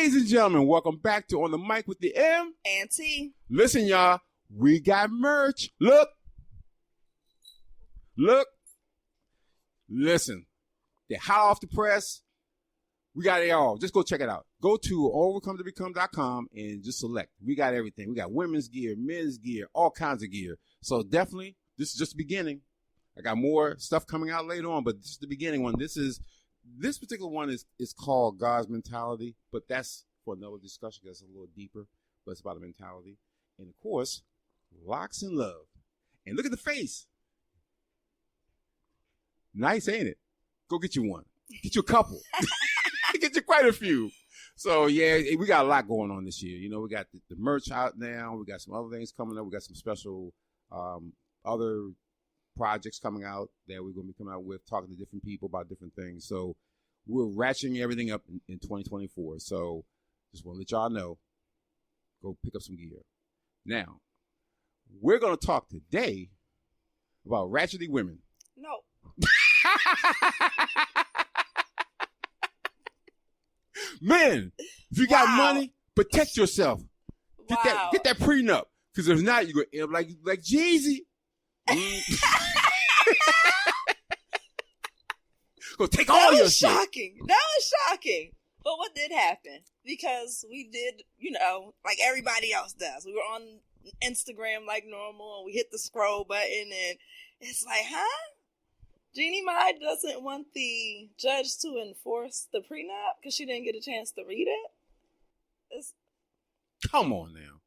Ladies and gentlemen, welcome back to On the Mic with the M and T. Listen, y'all, we got merch. Look. Listen, they're hot off the press. We got it all. Just go check it out. Go to overcometobecome.com and just select. We got everything. We got women's gear, men's gear, all kinds of gear. So definitely, this is just the beginning. I got more stuff coming out later on, but this is the beginning one. This particular one is called God's Mentality, but that's for another discussion. That's a little deeper, but it's about a mentality. And of course, Locks and Love. And look at the face. Nice, ain't it? Go get you one. Get you a couple. Get you quite a few. So, yeah, we got a lot going on this year. You know, we got the merch out now. We got some other things coming up. We got some special other projects coming out that we're going to be coming out with, talking to different people about different things. So we're ratcheting everything up in 2024. So just want to let y'all know, go pick up some gear. Now, we're going to talk today about ratchetly women. No. Men, if you got money, protect yourself. Get that prenup. Because if not, you're going to end up like Jeezy. Go take all your shit. That was shocking. But what did happen? Because we did, like everybody else does. We were on Instagram like normal, and we hit the scroll button, and it's like, huh? Jeannie Mai doesn't want the judge to enforce the prenup because she didn't get a chance to read it? Come on now.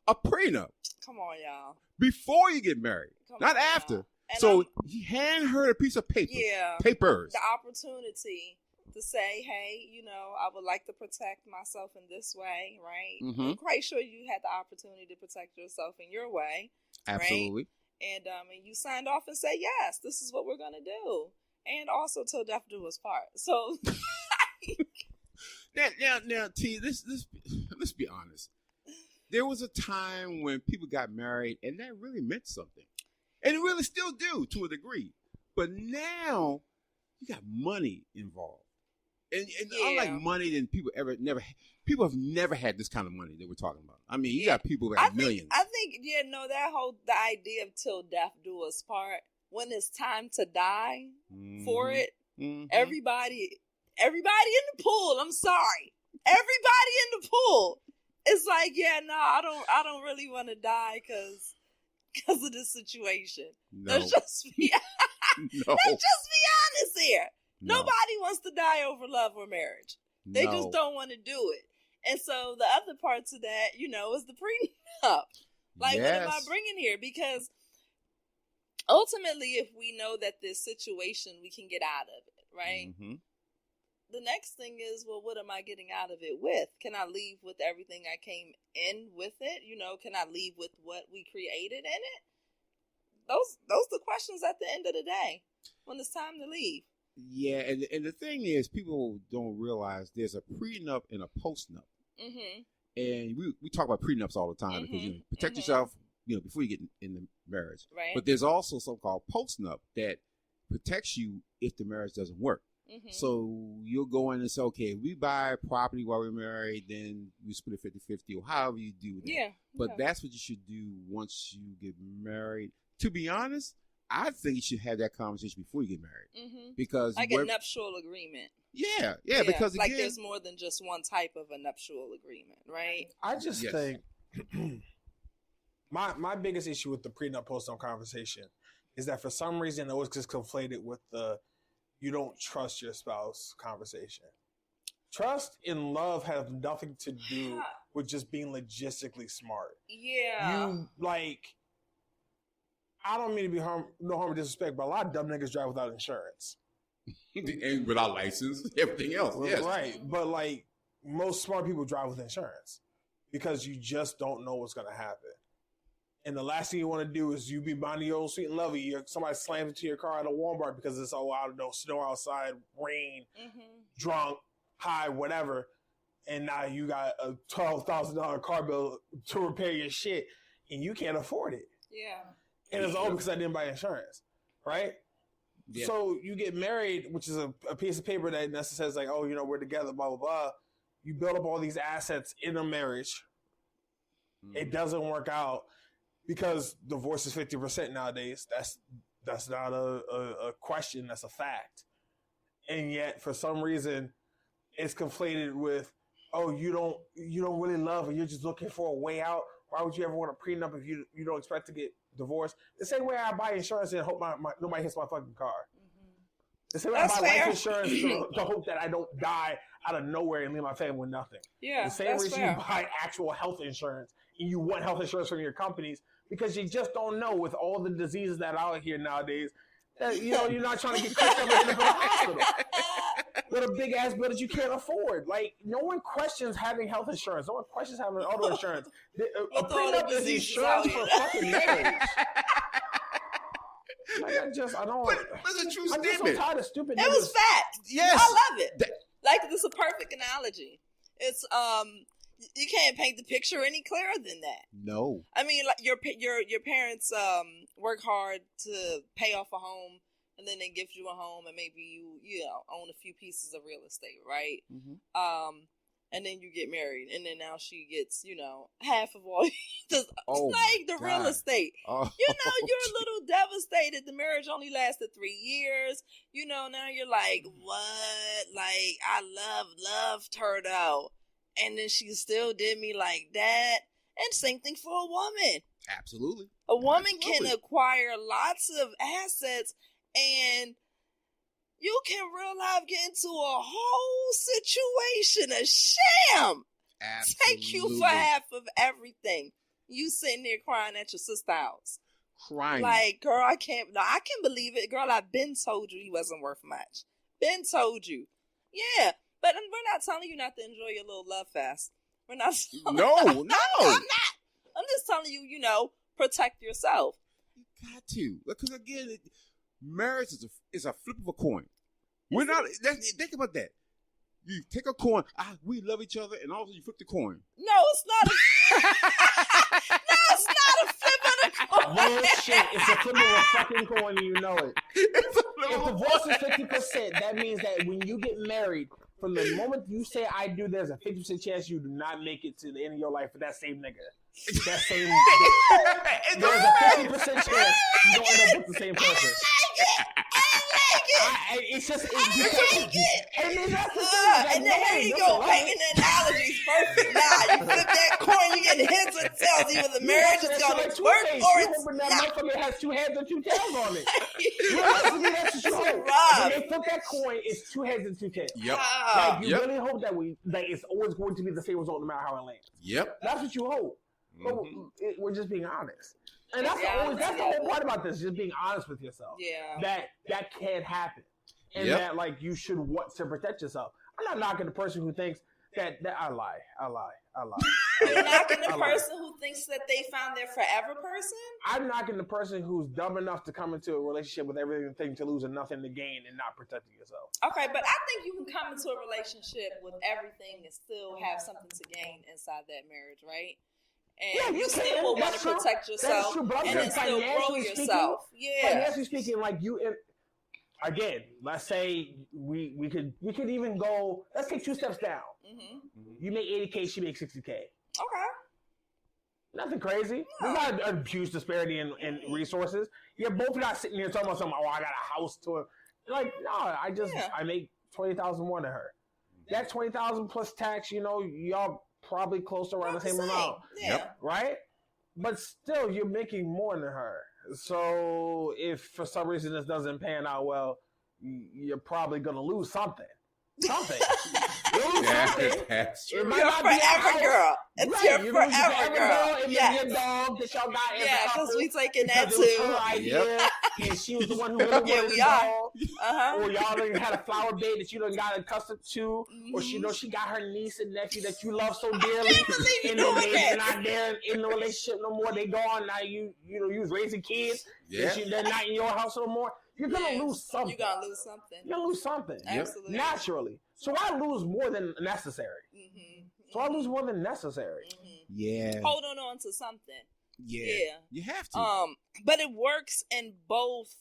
A prenup. Come on, y'all. Before you get married, not after. So he hand her a piece of paper. Yeah. Papers. The opportunity to say, hey, I would like to protect myself in this way, right? Mm-hmm. I'm quite sure you had the opportunity to protect yourself in your way. Absolutely. Right? And you signed off and said, yes, this is what we're going to do. And also till death do us part. So. now, T, let's be honest. There was a time when people got married and that really meant something. And it really still do to a degree. But now you got money involved. And unlike money than people have never had this kind of money that we're talking about. I mean, you got people that have millions. I think, the idea of till death do us part, when it's time to die for it, everybody in the pool, I'm sorry. Everybody in the pool. It's like, I don't really want to die because of this situation. No. Let's just be honest here. No. Nobody wants to die over love or marriage. They just don't want to do it. And so the other part to that, is the prenup. Like, What am I bringing here? Because ultimately, if we know that this situation, we can get out of it, right? Mm-hmm. The next thing is, well, what am I getting out of it with? Can I leave with everything I came in with it? Can I leave with what we created in it? Those are the questions at the end of the day when it's time to leave. Yeah, and the thing is, people don't realize there's a prenup and a postnup. Mm-hmm. And we talk about prenups all the time because you protect yourself, before you get in the marriage. Right. But there's also something called postnup that protects you if the marriage doesn't work. Mm-hmm. So you'll go in and say, okay, if we buy property while we're married, then we split it 50-50 or however you do that. Yeah. But that's what you should do once you get married. To be honest, I think you should have that conversation before you get married. Mm-hmm. Because like a nuptial agreement. Yeah, because again, there's more than just one type of a nuptial agreement, right? I just think my biggest issue with the prenup postnup conversation is that for some reason it was just conflated with the you don't trust your spouse conversation. Trust and love have nothing to do with just being logistically smart. Yeah. I don't mean to be no harm or disrespect, but a lot of dumb niggas drive without insurance. And without license, everything else. Yes. Right. But most smart people drive with insurance because you just don't know what's going to happen. And the last thing you want to do is you be minding your own sweet and lovey. Somebody slams into your car at a Walmart because it's, snow outside, rain, drunk, high, whatever. And now you got a $12,000 car bill to repair your shit and you can't afford it. Yeah. And it's all because I didn't buy insurance. Right? Yeah. So you get married, which is a piece of paper that says we're together, blah, blah, blah. You build up all these assets in a marriage. It doesn't work out because divorce is 50% nowadays. That's not a question. That's a fact. And yet, for some reason, it's conflated with, oh, you don't really love her. You're just looking for a way out. Why would you ever want a prenup if you don't expect to get divorced? The same way I buy insurance and hope nobody hits my fucking car. The same way I buy life insurance to hope that I don't die out of nowhere and leave my family with nothing. Yeah, the same reason you buy actual health insurance and you want health insurance from your companies because you just don't know with all the diseases that are out here nowadays that you're not trying to get kicked up in the hospital with a big ass bill that you can't afford. Like, no one questions having health insurance. No one questions having auto insurance. A prenup is insurance for fucking marriage. Like, I don't. But it's a true statement. I'm just so tired of stupid niggas. It was fact. Yes. I love it. Like, this is a perfect analogy. It's you can't paint the picture any clearer than that. No. I mean, like your parents work hard to pay off a home, and then they gift you a home, and maybe you own a few pieces of real estate, right? Mm-hmm. And then you get married, and then now she gets half of all the real estate. Oh. You're a little devastated. The marriage only lasted 3 years. Now you're like, what? Like, I loved her though. And then she still did me like that. And same thing for a woman. Absolutely. A woman can acquire lots of assets, and you can real life get into a whole situation, a sham. Absolutely. Take you for half of everything. You sitting there crying at your sister's house. Crying. Like, girl, I can't believe it. Girl, I've been told you he wasn't worth much. Been told you. Yeah. But we're not telling you not to enjoy your little love fest. We're not. No. I'm not. I'm just telling you, protect yourself. You got to. Because again, marriage is a flip of a coin. We're not. Think about that. You take a coin. We love each other, and all of a sudden you flip the coin. No, it's not. It's not a flip of the coin. Bullshit. It's a flip of a fucking coin, and you know it. If divorce is 50%, that means that when you get married, from the moment you say I do, there's a 50% chance you do not make it to the end of your life with that same nigga. That same nigga. There's a 50% chance you don't end up with the same person. It's just and then that's the thing. And then here you go, making the analogies perfect. Nah, you flip that coin, you get heads or tails. Either the marriage is gonna work or it's not. That motherfucker has 2 heads and 2 tails on it. That's what you hope. When they flip that coin, it's 2 heads and 2 tails. Yep. Like, you really hope that it's always going to be the same result no matter how it lands. Yep. That's what you hope. Mm-hmm. But we're just being honest. And that's the whole part about this, just being honest with yourself. Yeah. That can't happen. And that, like, you should want to protect yourself. I'm not knocking the person who thinks that I lie. You're knocking the person who thinks that they found their forever person? I'm knocking the person who's dumb enough to come into a relationship with everything to lose and nothing to gain and not protecting yourself. Okay, but I think you can come into a relationship with everything and still have something to gain inside that marriage, right? And you still will want to protect yourself. That's true, but and then still grow yourself. Financially speaking, like again, let's say we could even go. Let's take 2 steps down. Mm-hmm. You make 80K, she makes 60K. Okay. Nothing crazy. There's not a huge disparity in resources. You're both not sitting here talking about something. Oh, I got a house to. Like, no, I make $20,000 more than her. That $20,000 plus tax. Y'all probably close to around the same amount. Yeah. Right? But still, you're making more than her. So if for some reason this doesn't pan out well, you're probably going to lose something. Something. That's true. You're forever girl. It's your forever girl. And your dog that y'all got. Yeah, because we taking that too. Her idea, and she was the one who really wanted the dog. Or y'all done had a flower bed that you done got accustomed to, or she got her niece and nephew that you love so dearly, and they're not there in the relationship no more. They gone now. You was raising kids. Yeah. They're not in your house no more. You're gonna lose something. You're gonna lose something. You're gonna lose something. Absolutely. Naturally. So I lose more than necessary. Mm-hmm. So I lose more than necessary. Mm-hmm. Yeah. Holding on to something. Yeah. You have to. But it works in both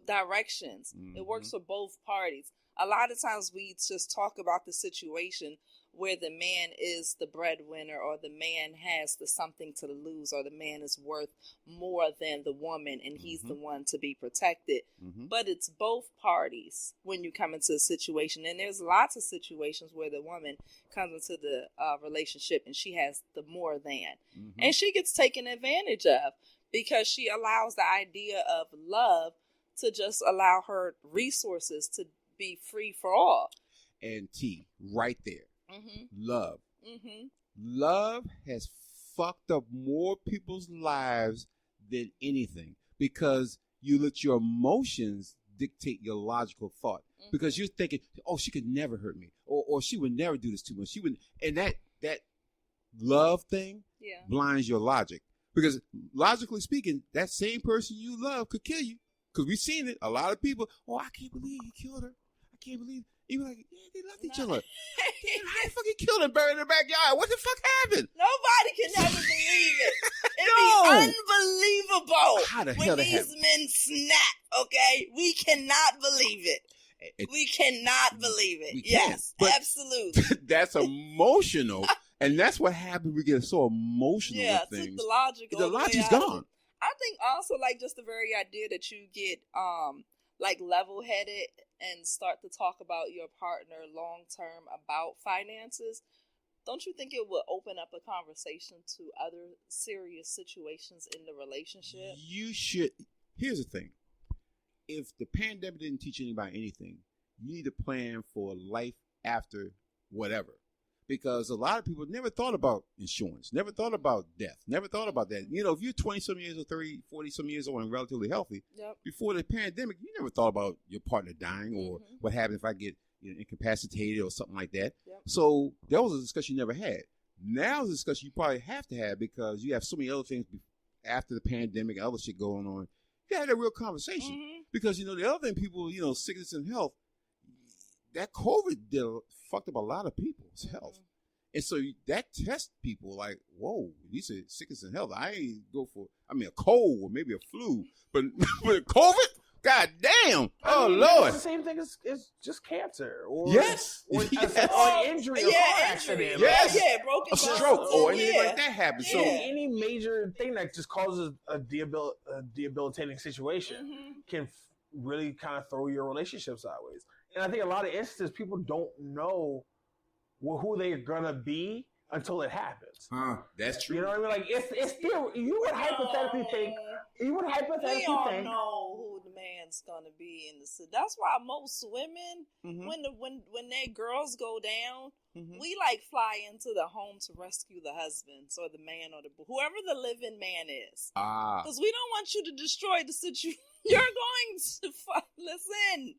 directions. It works for both parties. A lot of times we just talk about the situation where the man is the breadwinner, or the man has the something to lose, or the man is worth more than the woman and he's the one to be protected. But it's both parties when you come into a situation. And there's lots of situations where the woman comes into the relationship and she has the more than. And she gets taken advantage of because she allows the idea of love to just allow her resources to be free for all. And T, right there. Love. Love has fucked up more people's lives than anything, because you let your emotions dictate your logical thought. Because you're thinking, oh, she could never hurt me, or she would never do this to me. She would, and that love thing blinds your logic. Because logically speaking, that same person you love could kill you. Because we've seen it. A lot of people, oh, I can't believe he killed her. I can't believe. Even like, yeah, they loved each other. Damn, how the fuck he killed her and buried her in the backyard? What the fuck happened? Nobody can ever believe it. It'd be unbelievable How the when hell that these happened? men snap, okay? We cannot believe it. We cannot believe it. We Yes, but absolutely. That's emotional. And that's what happens. We get so emotional Yeah, with took things. the logic. The logic's gone. I think also like just the very idea that you get like level-headed and start to talk about your partner long-term about finances. Don't you think it would open up a conversation to other serious situations in the relationship? You should. Here's the thing. If the pandemic didn't teach anybody anything, you need to plan for life after whatever. Because a lot of people never thought about insurance, never thought about death, never thought about that. You know, if you're 20-some years or 30, 40-some years old and relatively healthy, before the pandemic, you never thought about your partner dying or what happens if I get incapacitated or something like that. So that was a discussion you never had. Now it's a discussion you probably have to have because you have so many other things after the pandemic, other shit going on. You had a real conversation because, the other thing people, sickness and health, that COVID fucked up a lot of people's health. And so that tests people like, whoa, these are sickness and health. I ain't go for, a cold or maybe a flu, but COVID? God damn. Oh, Lord. It's the same thing as just cancer or, yes. or yes. an injury or car accident. Yes. Broken a stroke or anything like that happens. So any major thing that just causes a debilitating situation can really kind of throw your relationship sideways. And I think a lot of instances, people don't know who they're going to be until it happens. That's true. You know what I mean? Like, it's still, you would hypothetically think. We all know who the man's going to be in the city. That's why most women, when their girls go down, we like fly into the home to rescue the husbands or the man or whoever the living man is. Because we don't want you to destroy the situation. You're going to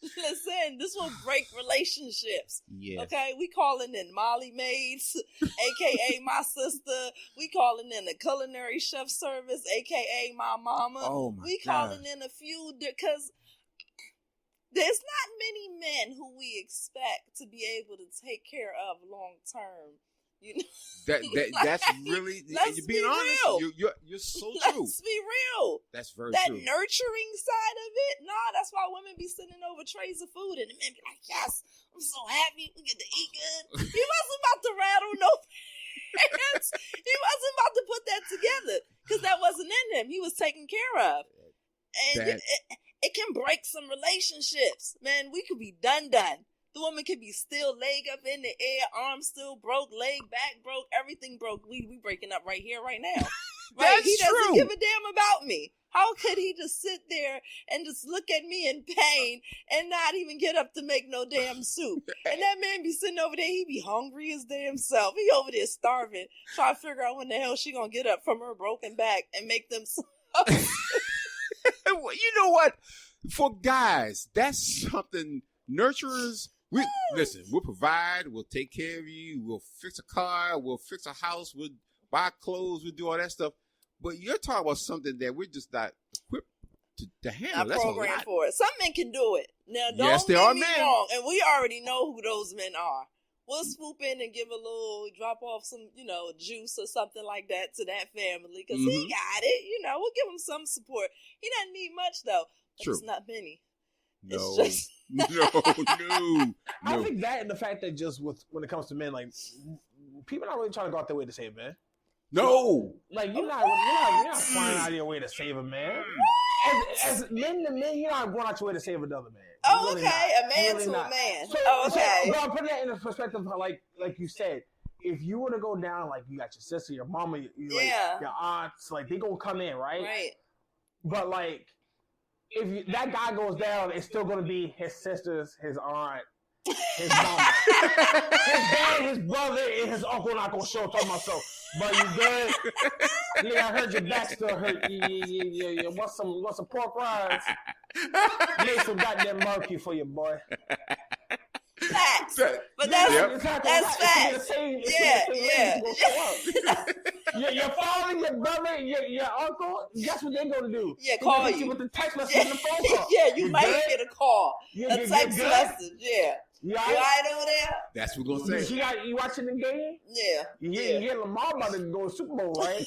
Listen, this will break relationships. Yes. Okay, we calling in Molly maids, aka my sister. We calling in the culinary chef service, aka my mama. Oh my we calling in a few because there's not many men who we expect to be able to take care of long term. That's really. You're being honest. You're so true. Let's be real. That's very that true. That nurturing side of it, that's why women be sending over trays of food, and the men be like, "Yes, I'm so happy we get to eat good." He wasn't about to rattle no pants. He wasn't about to put that together because that wasn't in him. He was taken care of, and it can break some relationships. Man, we could be done. The woman could be still leg up in the air, arm still broke, leg back broke, everything broke. We breaking up right here, right now. Right? He doesn't give a damn about me. How could he just sit there and just look at me in pain and not even get up to make no damn soup? And that man be sitting over there, he be hungry as damn self. He over there starving, trying to figure out when the hell she gonna get up from her broken back and make them soup. You know what? For guys, that's something nurturers. We'll provide, we'll take care of you, we'll fix a car, we'll fix a house, we'll buy clothes, we'll do all that stuff. But you're talking about something that we're just not equipped to handle. That's programmed for it. Some men can do it. Now, yes, don't there get are me men. wrong, and we already know who those men are. We'll swoop in and give a little, drop off some, juice or something like that to that family because he got it. We'll give him some support. He doesn't need much though. True. It's not many. No, It's just no. I think that and the fact that just when it comes to men, like people not really trying to go out their way to save men. No. Like you're not flying out of your way to save a man. As men to men, you're not going out your way to save another man. oh, Really okay, not. a man Really to not. a man. So, Oh, okay. So, but I'm putting that in the perspective of like you said, if you were to go down, like you got your sister, your mama, like, your aunts, like they gonna come in, right? Right. But like, if that guy goes down, it's still gonna be his sisters, his aunt, his mama, his dad, his brother, and his uncle not gonna show up on myself. But you good? Yeah, I heard your back still hurt. Yeah. Want some pork rinds? Make some goddamn murky for you, boy. Facts. But Yep. that's facts. Your father, your brother, your uncle, guess what they're gonna do? Yeah, They're call gonna hit you. with the text message and the phone call. Yeah, you might good? get a call, You a text good? message. Yeah. You You all all right? right over there? That's what we're gonna say. You watching the game? Yeah. You hear Lamar about to go to Super Bowl, right?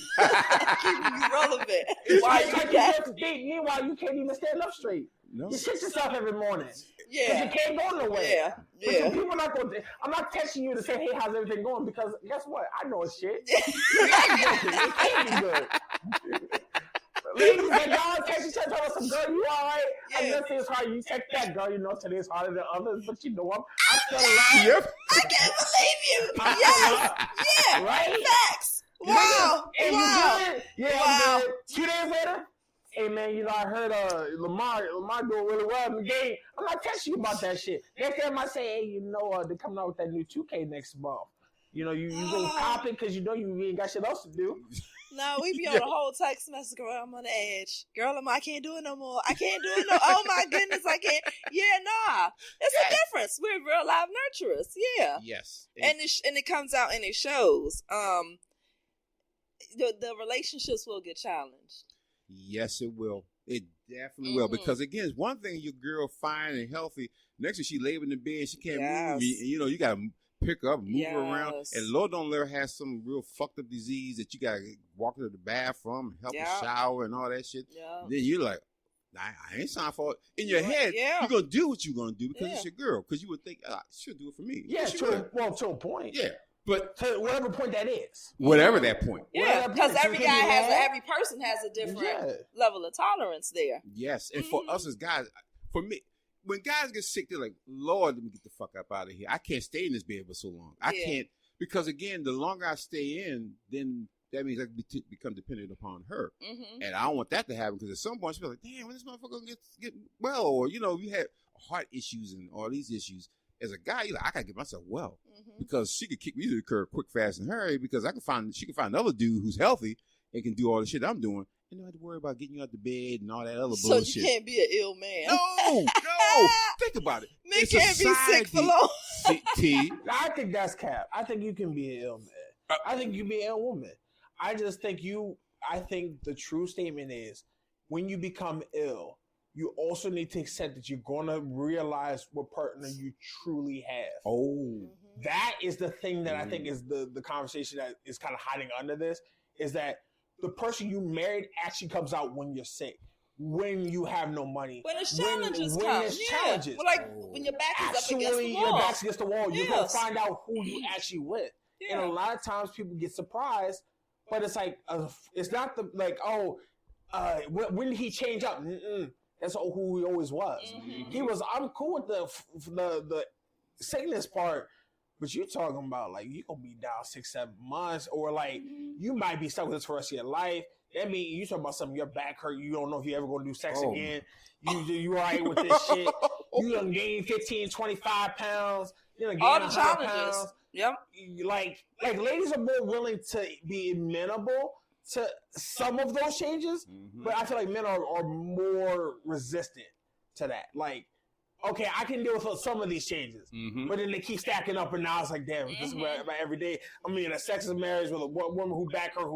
Keeping you relevant. Why It's you like got? meanwhile, you can't even stand up straight. No. You shit yourself every morning. Because Yeah. you can't go nowhere. Yeah. But Yeah. people not going to, I'm not texting you to say, hey, how's everything going? Because guess what? I know it's shit. Yeah. It can't be good. Ladies, like y'all text each other, some girl, you all right? Yeah. I know it's hard. You text that girl, you know today's harder than others, but you know I'm still alive. Yep. I can't believe you. I'm Yes. still alive. Yeah. Right? Facts. Wow. And Wow. you good? Yeah, Wow. I'm good. 2 days later, hey man, you know I heard Lamar doing really well in the game. I'm not texting you about that shit. Next time I say, hey, you know they're coming out with that new 2K next month. You know you gonna cop it because you know you ain't got shit else to do. No, we be on a whole text message, girl. I'm on the edge. Girl, I can't do it no more. I can't do it no. Oh my goodness, I can't. Yeah, nah. It's a difference. We're real live nurturers. Yeah. Yes. And it comes out and it shows. The relationships will get challenged. Yes, it will. It definitely will. Because again, it's one thing your girl fine and healthy. Next thing she lay in the bed, she can't move. You know, you gotta pick her up, move her around. And Lord don't let her have some real fucked up disease that you gotta walk her to the bathroom, help her shower and all that shit. Then you're like, I ain't signed for it. In your head, you're gonna do what you're gonna do because it's your girl. Because you would think, she'll do it for me. Yeah, to a point. Yeah. But to whatever point that is. Whatever that point. Yeah, because every person has a different level of tolerance there. Yes. And for us as guys, for me, when guys get sick, they're like, Lord, let me get the fuck up out of here. I can't stay in this bed for so long. I can't, because again, the longer I stay in, then that means I become dependent upon her. And I don't want that to happen because at some point she'll be like, damn, when this motherfucker gonna get well? Or, you know, you had heart issues and all these issues. As a guy, you're like, I gotta get myself well because she could kick me to the curb quick, fast, and hurry because she can find another dude who's healthy and can do all the shit I'm doing. You don't have to worry about getting you out the bed and all that other bullshit. So you can't be an ill man. No. Think about it. Men can't be sick for long. I think that's cap. I think you can be an ill man. I think you can be an ill woman. I think the true statement is when you become ill, you also need to accept that you're going to realize what partner you truly have. Oh. That is the thing that I think is the conversation that is kind of hiding under this, is that the person you married actually comes out when you're sick, when you have no money. When it's challenges come. Challenges. Well, like when your back is up against the wall. Your back's against the wall, you're going to find out who you actually with. And a lot of times people get surprised, but it's like, it's not when did he change up? That's who he always was. I'm cool with the sickness part, but you're talking about like you're gonna be down 6-7 months, or like you might be stuck with this for the rest of your life. That means you talking about something, your back hurt, you don't know if you're ever gonna do sex again. You all right with this shit. You done gained 15, 25 pounds, you done gained all the 100 challenges. pounds. Yep. Like ladies are more willing to be amenable to some of those changes, but I feel like men are more resistant to that. Like, okay, I can deal with some of these changes, but then they keep stacking up, and now it's like, damn, this is my everyday. I mean, a sex of marriage with a woman who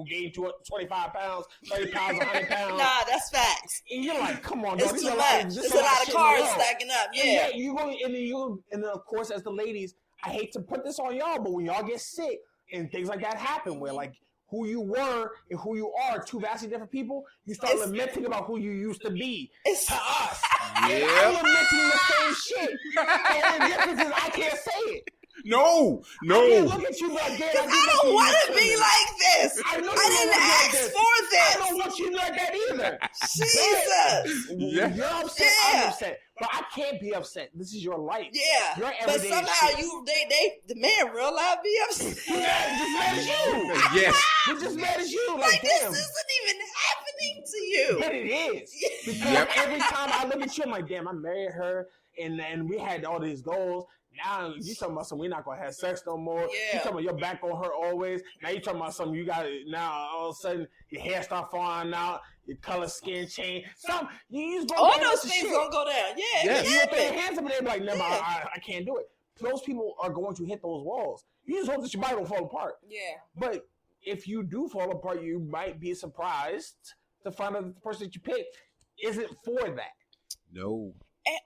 gained 25 pounds, 30 pounds, 100 pounds. Nah, that's facts. And you're like, come on, it's too much. It's a lot of cards stacking up. Yeah, and then of course, as the ladies, I hate to put this on y'all, but when y'all get sick and things like that happen, where like who you were and who you are, two vastly different people, you start lamenting about who you used to be to us. And I'm lamenting the same shit. And the difference is I can't say it. No. I can't look at you like that. I don't want to be like this. I didn't ask for this. I don't want you like that either. Jesus. You're upset. I'm upset. But I can't be upset. This is your life. Yeah. Your But somehow shit. the man real life be upset. Just mad as you. Yes. We're just mad as you. Like this damn. isn't even happening to you. But it is. Because every time I look at you, I'm like, damn, I married her. And we had all these goals. Now you talking about something we're not gonna have sex no more. Yeah. You talking about your back on her always. Now you talking about something you got now all of a sudden your hair start falling out, your color skin change. You just all those things gonna go down. Yeah. Yes. You throw your hands up and they're like, never, I can't do it. Those people are going to hit those walls. You just hope that your body don't fall apart. Yeah. But if you do fall apart, you might be surprised to find out that the person that you picked isn't for that. No.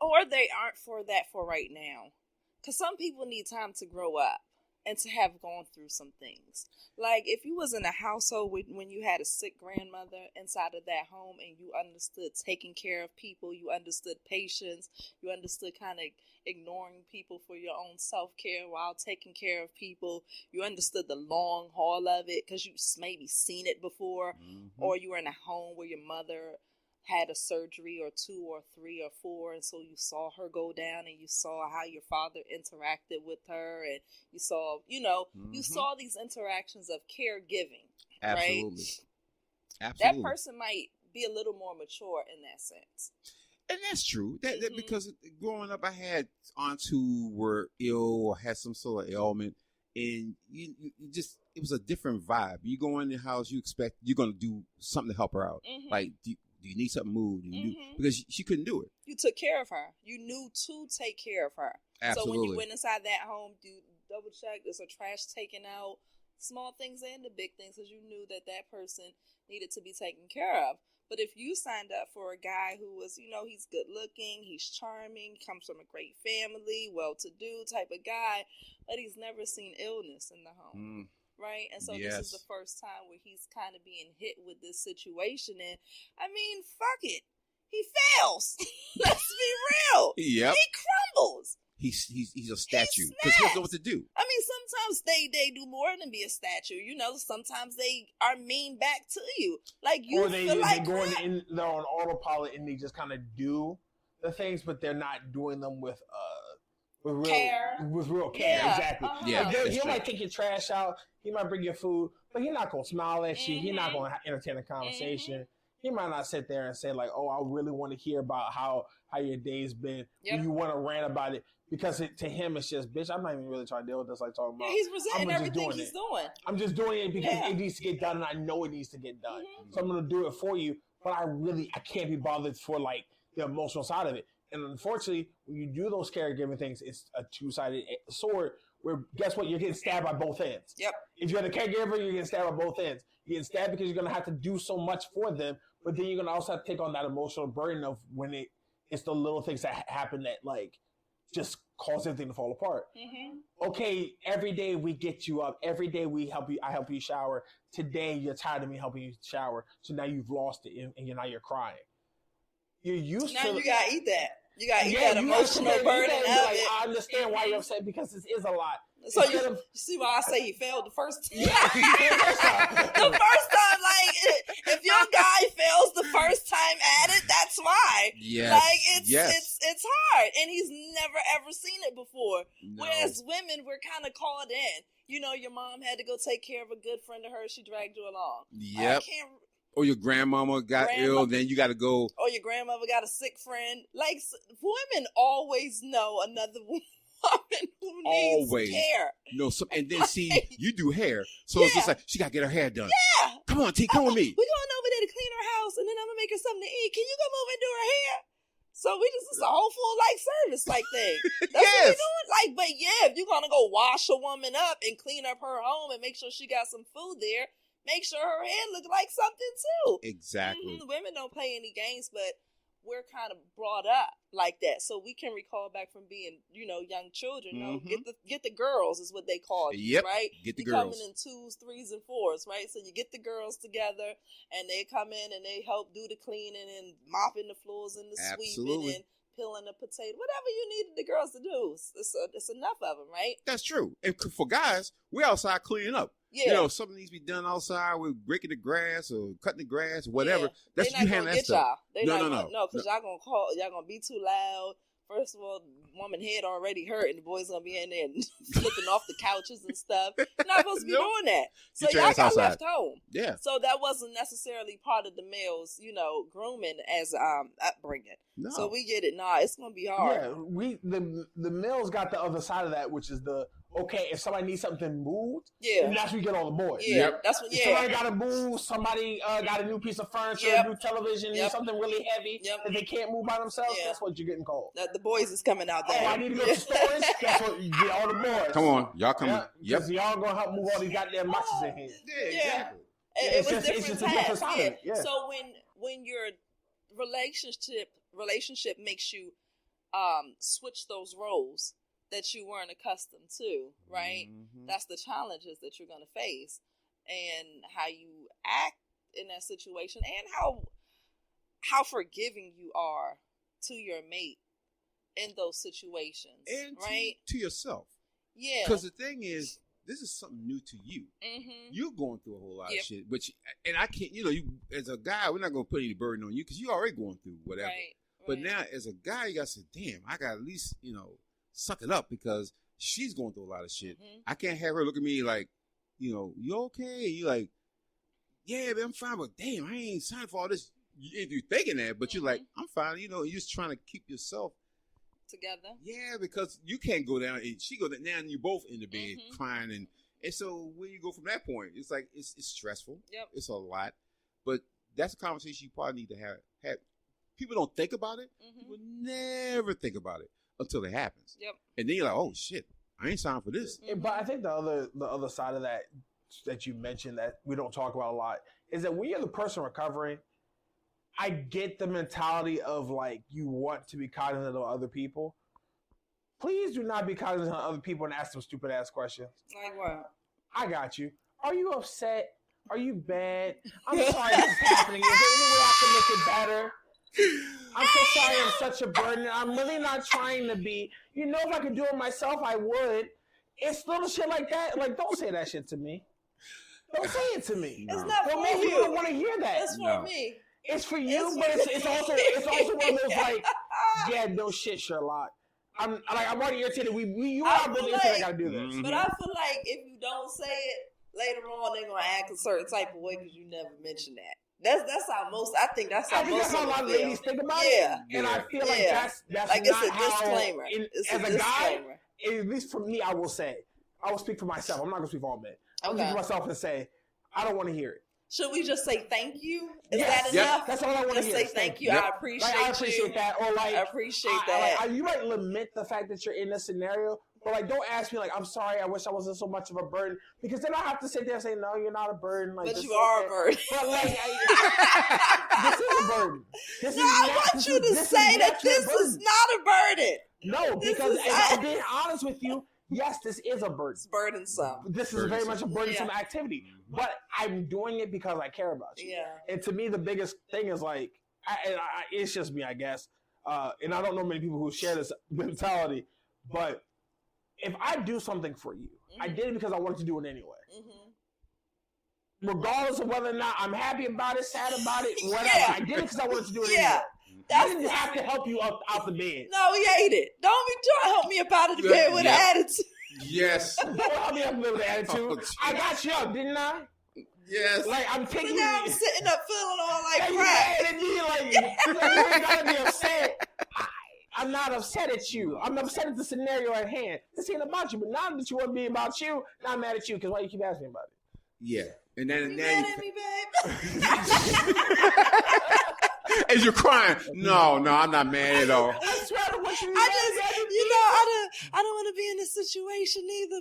Or they aren't for that for right now. Because some people need time to grow up and to have gone through some things. Like if you was in a household when you had a sick grandmother inside of that home and you understood taking care of people, you understood patience, you understood kind of ignoring people for your own self-care while taking care of people, you understood the long haul of it because you maybe seen it before, or you were in a home where your mother had a surgery or 2 or 3 or 4, and so you saw her go down and you saw how your father interacted with her, and you saw, you saw these interactions of caregiving. Absolutely. Right? Absolutely. That person might be a little more mature in that sense. And that's true. That because growing up, I had aunts who were ill or had some sort of ailment, and you just, it was a different vibe. You go in the house, you expect you're going to do something to help her out. Like, do you need something moved? Because she couldn't do it. You took care of her. You knew to take care of her. Absolutely. So when you went inside that home, you double check. Is there trash taken out? Small things and the big things, because you knew that person needed to be taken care of. But if you signed up for a guy who was, he's good looking, he's charming, comes from a great family, well-to-do type of guy, but he's never seen illness in the home. Right? And so this is the first time where he's kind of being hit with this situation. And I mean, fuck it. He fails. Let's be real. Yep. He crumbles. He's a statue because he doesn't know what to do. I mean, sometimes they do more than be a statue. Sometimes they are mean back to you. Like you, or they feel like they're on autopilot and they just kind of do the things, but they're not doing them with real care. With real care, exactly. Yeah, he might take your trash out. He might bring your food, but he's not gonna smile at you. He's not gonna entertain a conversation. He might not sit there and say like, "Oh, I really want to hear about how your day's been." You want to rant about it because to him it's just, bitch, I'm not even really trying to deal with this. Like talking about, he's resenting everything he's doing. I'm just doing it because it needs to get done, and I know it needs to get done. So I'm gonna do it for you. But I can't be bothered for like the emotional side of it. And unfortunately, when you do those caregiving things, it's a two-sided sword where, guess what? You're getting stabbed by both ends. Yep. If you're the caregiver, you're getting stabbed by both ends. You're getting stabbed because you're going to have to do so much for them, but then you're going to also have to take on that emotional burden of when it's the little things that happen that, like, just cause everything to fall apart. Okay, every day we get you up. Every day I help you shower. Today, you're tired of me helping you shower, so now you've lost it, and you're crying. You're used to... Now you got to eat that. You got to eat that emotional burden of it. I understand why you're upset because this is a lot. So you see why I say he failed the first time? The first time, like, if your guy fails the first time at it, that's why. Yes. Like, it's hard. And he's never, ever seen it before. No. Whereas women, we're kind of called in. Your mom had to go take care of a good friend of hers. She dragged you along. Yep. Or your grandmama got ill, then you got to go. Or your grandmother got a sick friend. Like, women always know another woman who needs care. No, and then see, you do hair. So it's just like, she got to get her hair done. Yeah. Come on, T, come with me. We're going over there to clean her house, and then I'm going to make her something to eat. Can you come over and do her hair? So it's a whole full service like thing. That's what we're doing. Like, but if you're going to go wash a woman up and clean up her home and make sure she got some food there, make sure her hair look like something too. Exactly. Women don't play any games, but we're kind of brought up like that, so we can recall back from being, young children. No, get the girls is what they call it, Yep. right? Get the you girls. coming in 2s, 3s, and 4s, right? So you get the girls together, and they come in and they help do the cleaning and mopping the floors and the sweeping and peeling the potato, whatever you needed the girls to do. It's enough of them, right? That's true. And for guys, we're outside cleaning up. Yeah. Something needs to be done outside. We're breaking the grass or cutting the grass, whatever. Yeah. That's they you not handle gonna that get stuff. y'all. No, because y'all gonna be too loud. First of all, the woman head already hurt, and the boys gonna be in there and flipping off the couches and stuff. You're not supposed to be doing that. So Get your y'all ass got outside. left home. Yeah. So that wasn't necessarily part of the males, grooming as upbringing. No. So we get it. Nah, it's gonna be hard. Yeah, the males got the other side of that, which is if somebody needs something moved, then that's when we get all the boys. Yeah, that's what. If somebody got to move, somebody got a new piece of furniture, a new television, something really heavy that they can't move by themselves. That's what you're getting called. The boys is coming out there. Oh, I need to go to storage. Guess what? You get all the boys. Come on, y'all come. Because y'all gonna help move all these goddamn boxes in here. Yeah, exactly. It was it's just a different different tasks. side. Yeah. So when your relationship makes you switch those roles that you weren't accustomed to, right? Mm-hmm. That's the challenges that you're going to face, and how you act in that situation, and how forgiving you are to your mate in those situations, And right? to yourself. Yeah. Because the thing is, this is something new to you. Mm-hmm. You're going through a whole lot of shit, and I can't. You as a guy, we're not going to put any burden on you because you're already going through whatever. Right. But now, as a guy, you got to say, "Damn, I got to at least suck it up because she's going through a lot of shit. Mm-hmm. I can't have her look at me like, you okay? You like, yeah, man, I'm fine, but damn, I ain't signed for all this." If you're thinking that, but you're like, I'm fine. You're just trying to keep yourself together. Yeah, because you can't go down and she go down. Now you both in the bed crying, and so when you go from that point, it's like it's stressful. Yep. It's a lot, but that's a conversation you probably need to have. People don't think about it. People never think about it until it happens. Yep. And then you're like, oh shit, I ain't signed for this. But I think the other side of that you mentioned that we don't talk about a lot is that when you're the person recovering, I get the mentality of like you want to be cognizant of other people. Please do not be cognizant of other people and ask them stupid ass questions. Like what? I got you. Are you upset? Are you bad? I'm sorry this is happening. Is there any way I can make it better? I'm so sorry I'm such a burden. I'm really not trying to be. If I could do it myself, I would. It's little shit like that. Like, don't say that shit to me. Don't say it to me. It's not for you. People don't want to hear that. It's for me. It's for you, but it's also one of those like, yeah, no shit, Sherlock. I'm already irritated. You are really irritated. I gotta do this. But I feel like if you don't say it later on, they're gonna act a certain type of way because you never mentioned that. That's how most. I think that's how a lot of ladies think about it. And I feel like that's like not it's a disclaimer. As a guy, at least for me, I will speak for myself. I'm not gonna speak for all men. I'll speak for myself and say, I don't want to hear it. Should we just say thank you? Is that enough? That's all I want to hear. Just say thank you. I appreciate that. Or like, I appreciate that. You might lament the fact that you're in this scenario, but like, don't ask me like, I'm sorry. I wish I wasn't so much of a burden, because then I have to sit there and say, no, you're not a burden. Like, but you are a burden. But like, this is a burden. I want you to say that this is not a burden. No, because if I'm being honest with you, yes, this is a burden. It's burdensome. This is very much a burdensome activity. But I'm doing it because I care about you. Yeah. And to me, the biggest thing is like, it's just me, I guess. And I don't know many people who share this mentality. But if I do something for you, I did it because I wanted to do it anyway. Regardless of whether or not I'm happy about it, sad about it, whatever. I did it because I wanted to do it anyway. I didn't have to help you out the bed. No, he ate it. Don't be trying to help me up out of the bed with an attitude. Yes. Don't help me up with an attitude. I got you up, didn't I? Yes. Like, I'm taking now I'm sitting up feeling all like crap. And me, like, you ain't gotta be upset. I'm not upset at you. I'm upset at the scenario at hand. This ain't about you, but now that you want to be about you, now I'm mad at you because why you keep asking me about it? Yeah. And then You mad at me, babe? As you're crying, no, I'm not mad at all. I swear to what you I don't want to be in this situation either,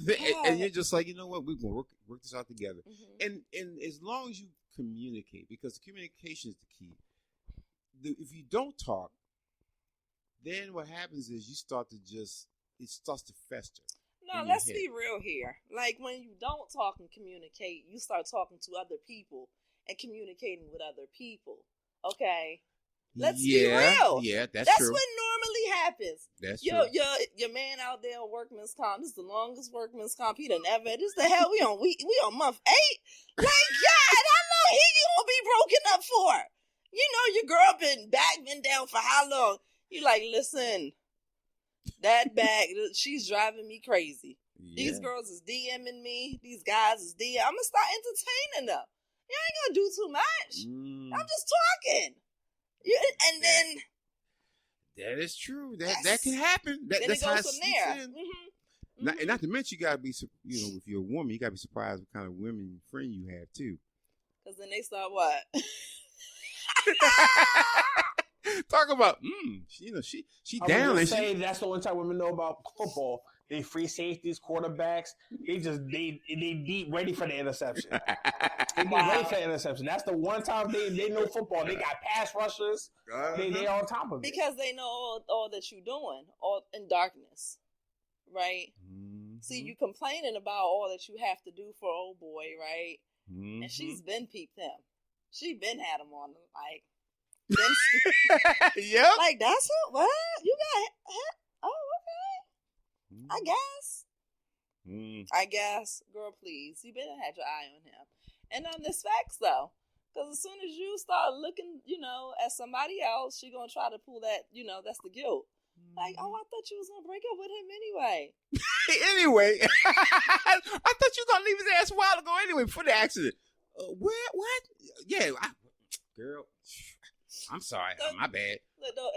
babe. And you're just like, you know what? We're gonna work this out together. And as long as you communicate, because communication is the key. if you don't talk, then what happens is it starts to fester. No, let's be real here. Like, when you don't talk and communicate, you start talking to other people and communicating with other people. Okay? Let's be real. Yeah, that's true. That's true. what normally happens. That's true. Your man out there on workman's comp. This is the longest workman's comp he done ever. This the hell we on month 8. Like, God, how long he gonna be broken up for? You know, your girl been down for how long? You like, listen, that bag, she's driving me crazy. Yeah. These girls is DMing me. These guys is DMing. I'm gonna start entertaining them. You ain't gonna do too much. I'm just talking. And then that is true. That can happen. That's how it goes from there. Mm-hmm. Not to mention, you gotta be, if you're a woman, you gotta be surprised what kind of women friend you have too. Because then they start what? Talk about, she down. And say that's the only time women know about football. They free safeties, quarterbacks. They deep ready for the interception. They be ready for the interception. That's the one time they know football. They got pass rushers. They on top of it because they know all that you're doing, all in darkness, right? Mm-hmm. See, you complaining about all that you have to do for old boy, right? Mm-hmm. And she's been peeped him. She been had him on like. Yep. Like, that's what you got. Oh, okay. I guess, girl, please, you better have your eye on him. And on this facts though, because as soon as you start looking, at somebody else, she gonna try to pull that. That's the guilt. Like, oh, I thought you was gonna break up with him anyway. Anyway, I thought you were gonna leave his ass a while ago anyway before the accident. What? Yeah, girl. I'm sorry. My bad.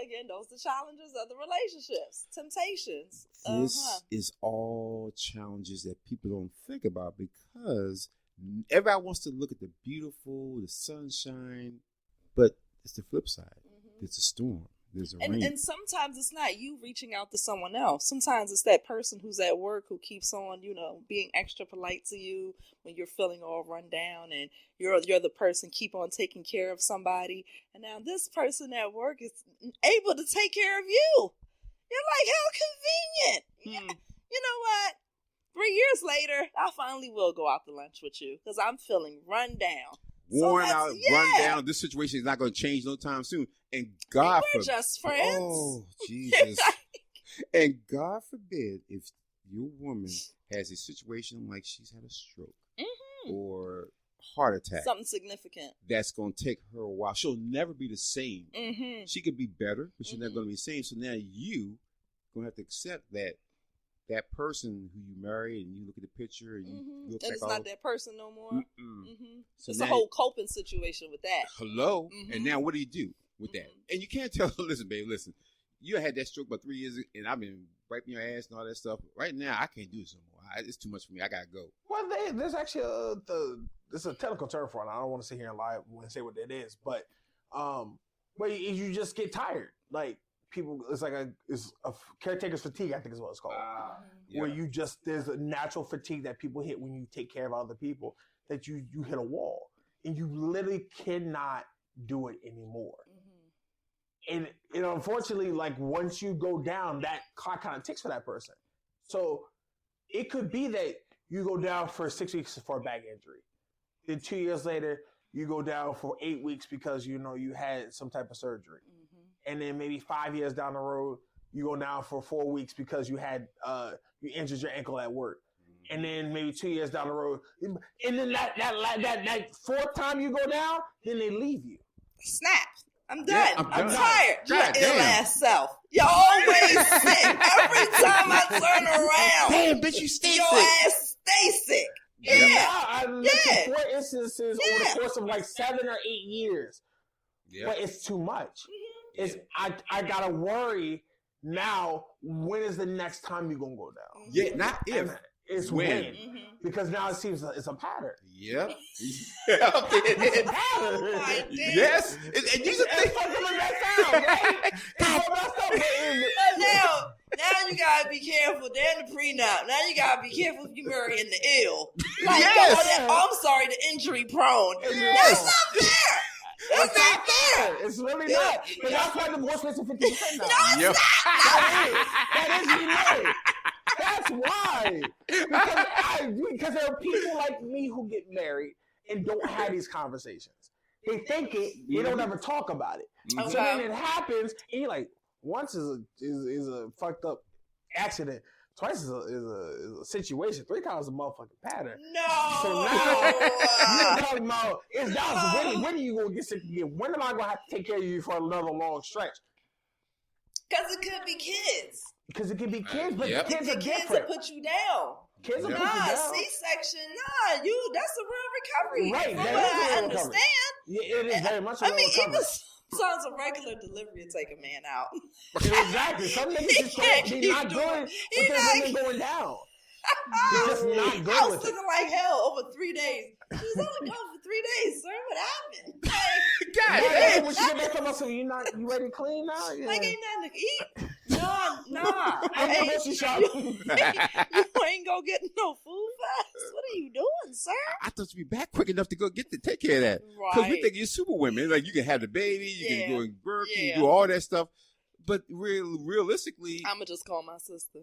Again, those are the challenges of the relationships, temptations. This is all challenges that people don't think about because everybody wants to look at the beautiful, the sunshine, but it's the flip side. Mm-hmm. It's a storm. There's a rain. And sometimes it's not you reaching out to someone else. Sometimes it's that person who's at work who keeps on, being extra polite to you when you're feeling all run down, and you're the person keep on taking care of somebody. And now this person at work is able to take care of you. You're like, how convenient. You know what? 3 years later, I finally will go out to lunch with you because I'm feeling run down. Worn out, run down. This situation is not going to change no time soon. And God we're just friends. Oh, Jesus. And God forbid if your woman has a situation like she's had a stroke or heart attack. Something significant. That's going to take her a while. She'll never be the same. Mm-hmm. She could be better, but she's never going to be the same. So now you going to have to accept that person who you married, and you look at the picture and you look and like it's not that person no more. So it's now, a whole coping situation with that. Hello, and now what do you do with that? And you can't tell. Listen, babe. Listen, you had that stroke about 3 years, and I've been wiping your ass and all that stuff. Right now, I can't do this no more. It's too much for me. I gotta go. Well, there's actually there's a technical term for it. I don't want to sit here and lie and say what it is, but you just get tired, like. People, it's like a caretaker's fatigue, I think is what it's called. Where there's a natural fatigue that people hit when you take care of other people, that you hit a wall and you literally cannot do it anymore. And unfortunately, like once you go down, that clock kind of ticks for that person. So it could be that you go down for 6 weeks for a back injury. Then 2 years later, you go down for 8 weeks because you had some type of surgery. And then maybe 5 years down the road, you go down for 4 weeks because you had you injured your ankle at work. And then maybe 2 years down the road, and then that fourth time you go down, then they leave you. Snap. I'm done. Yeah, I'm tired. God, your ill ass self. You're always sick. Every time I turn around, damn, bitch, you stay your sick. Ass stay sick. I mentioned 4 instances over the course of like 7 or 8 years. Yeah. But it's too much. I gotta worry now. When is the next time you're gonna go down? Yeah, not if. It's when. Because now it seems it's a pattern. Yep. It's a pattern. Yes. And these are things. Now you gotta be careful. They're in the prenup. Now you gotta be careful if you marrying the ill. Like, yes. I'm sorry, the injury prone. Yes. That's not fair. It's not fair. It's really not. But that's why divorce rates are 50% now. Yep. That is me. That's why. Because there are people like me who get married and don't have these conversations. They think it, they don't ever talk about it. Okay. So then it happens, and you're like, once is a fucked up accident. Twice is a situation. 3 times a motherfucking pattern. No. So now you're talking about when are you gonna get sick again? When am I gonna have to take care of you for another long stretch? Because it could be kids. Because it could be kids, but Yep. kids are Kids different. will put you down. Kids will put you Nah, down. C-section. Nah, that's a real recovery. Right, From that what is a I real understand. recovery. Yeah, it is very much a I real mean, recovery. even sometimes a regular delivery will take a man out. Exactly. Some niggas just can't be not good with their women going down. It's just not good I was with it. looking like hell over 3 days. She was only gone for 3 days, sir. What happened? Like, God Yeah, damn. when she get back from us, so you ready to clean now? Yeah. like ain't nothing to eat. Nah. I'm Hey, grocery shopping. you ain't gonna get no food fast. What are you doing, sir? I thought you'd be back quick enough to go take care of that. Because we Right. think you're super women. Like, you can have the baby, you Yeah. can go and work, you Yeah. can do all that stuff. But realistically, I'ma just call my sister.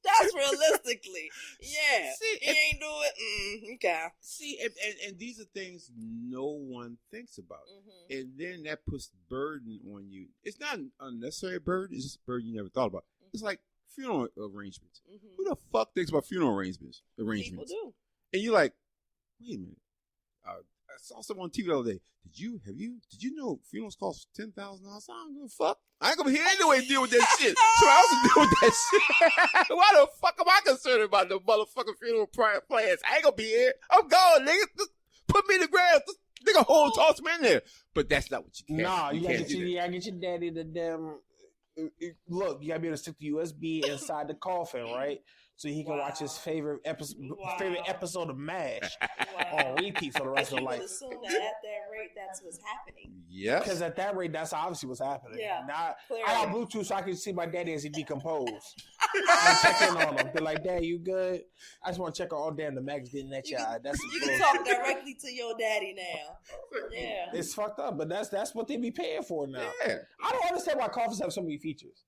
That's realistically. Yeah. See, He ain't do it. Okay. see, and these are things no one thinks about. Mhm. And then that puts burden on you. It's not an unnecessary burden. It's just a burden you never thought about. It's like funeral arrangements. Mhm. Who the fuck thinks about funeral arrangements? People do. And you're like, wait a minute. I saw someone on TV the other day. Did you know funerals cost $10,000? I don't give a fuck. I ain't gonna be here anyway to deal with that shit. So I was deal with that shit. Why the fuck am I concerned about the motherfucking funeral plans? I ain't gonna be here. I'm gone, nigga. Just put me in the ground. Just nigga toss me in there. But that's not what you can. Nah, you gotta can't get do your, that. get your daddy the damn. Look, you gotta be able to stick the USB inside the coffin, right? So he can watch his favorite episode of MASH on repeat for the rest And of you life. would assume that at that rate, that's what's happening. Yep. Because at that rate, that's obviously what's happening. Yeah, Now, clearly. I got Bluetooth so I can see my daddy as he decompose. I check in on him. Be like, Dad, you good? I just want to check on all damn the mag's getting at your eye. That's You can talk directly to your daddy now. Yeah. It's fucked up, but that's what they be paying for now. Yeah. I don't understand why coffins have so many features.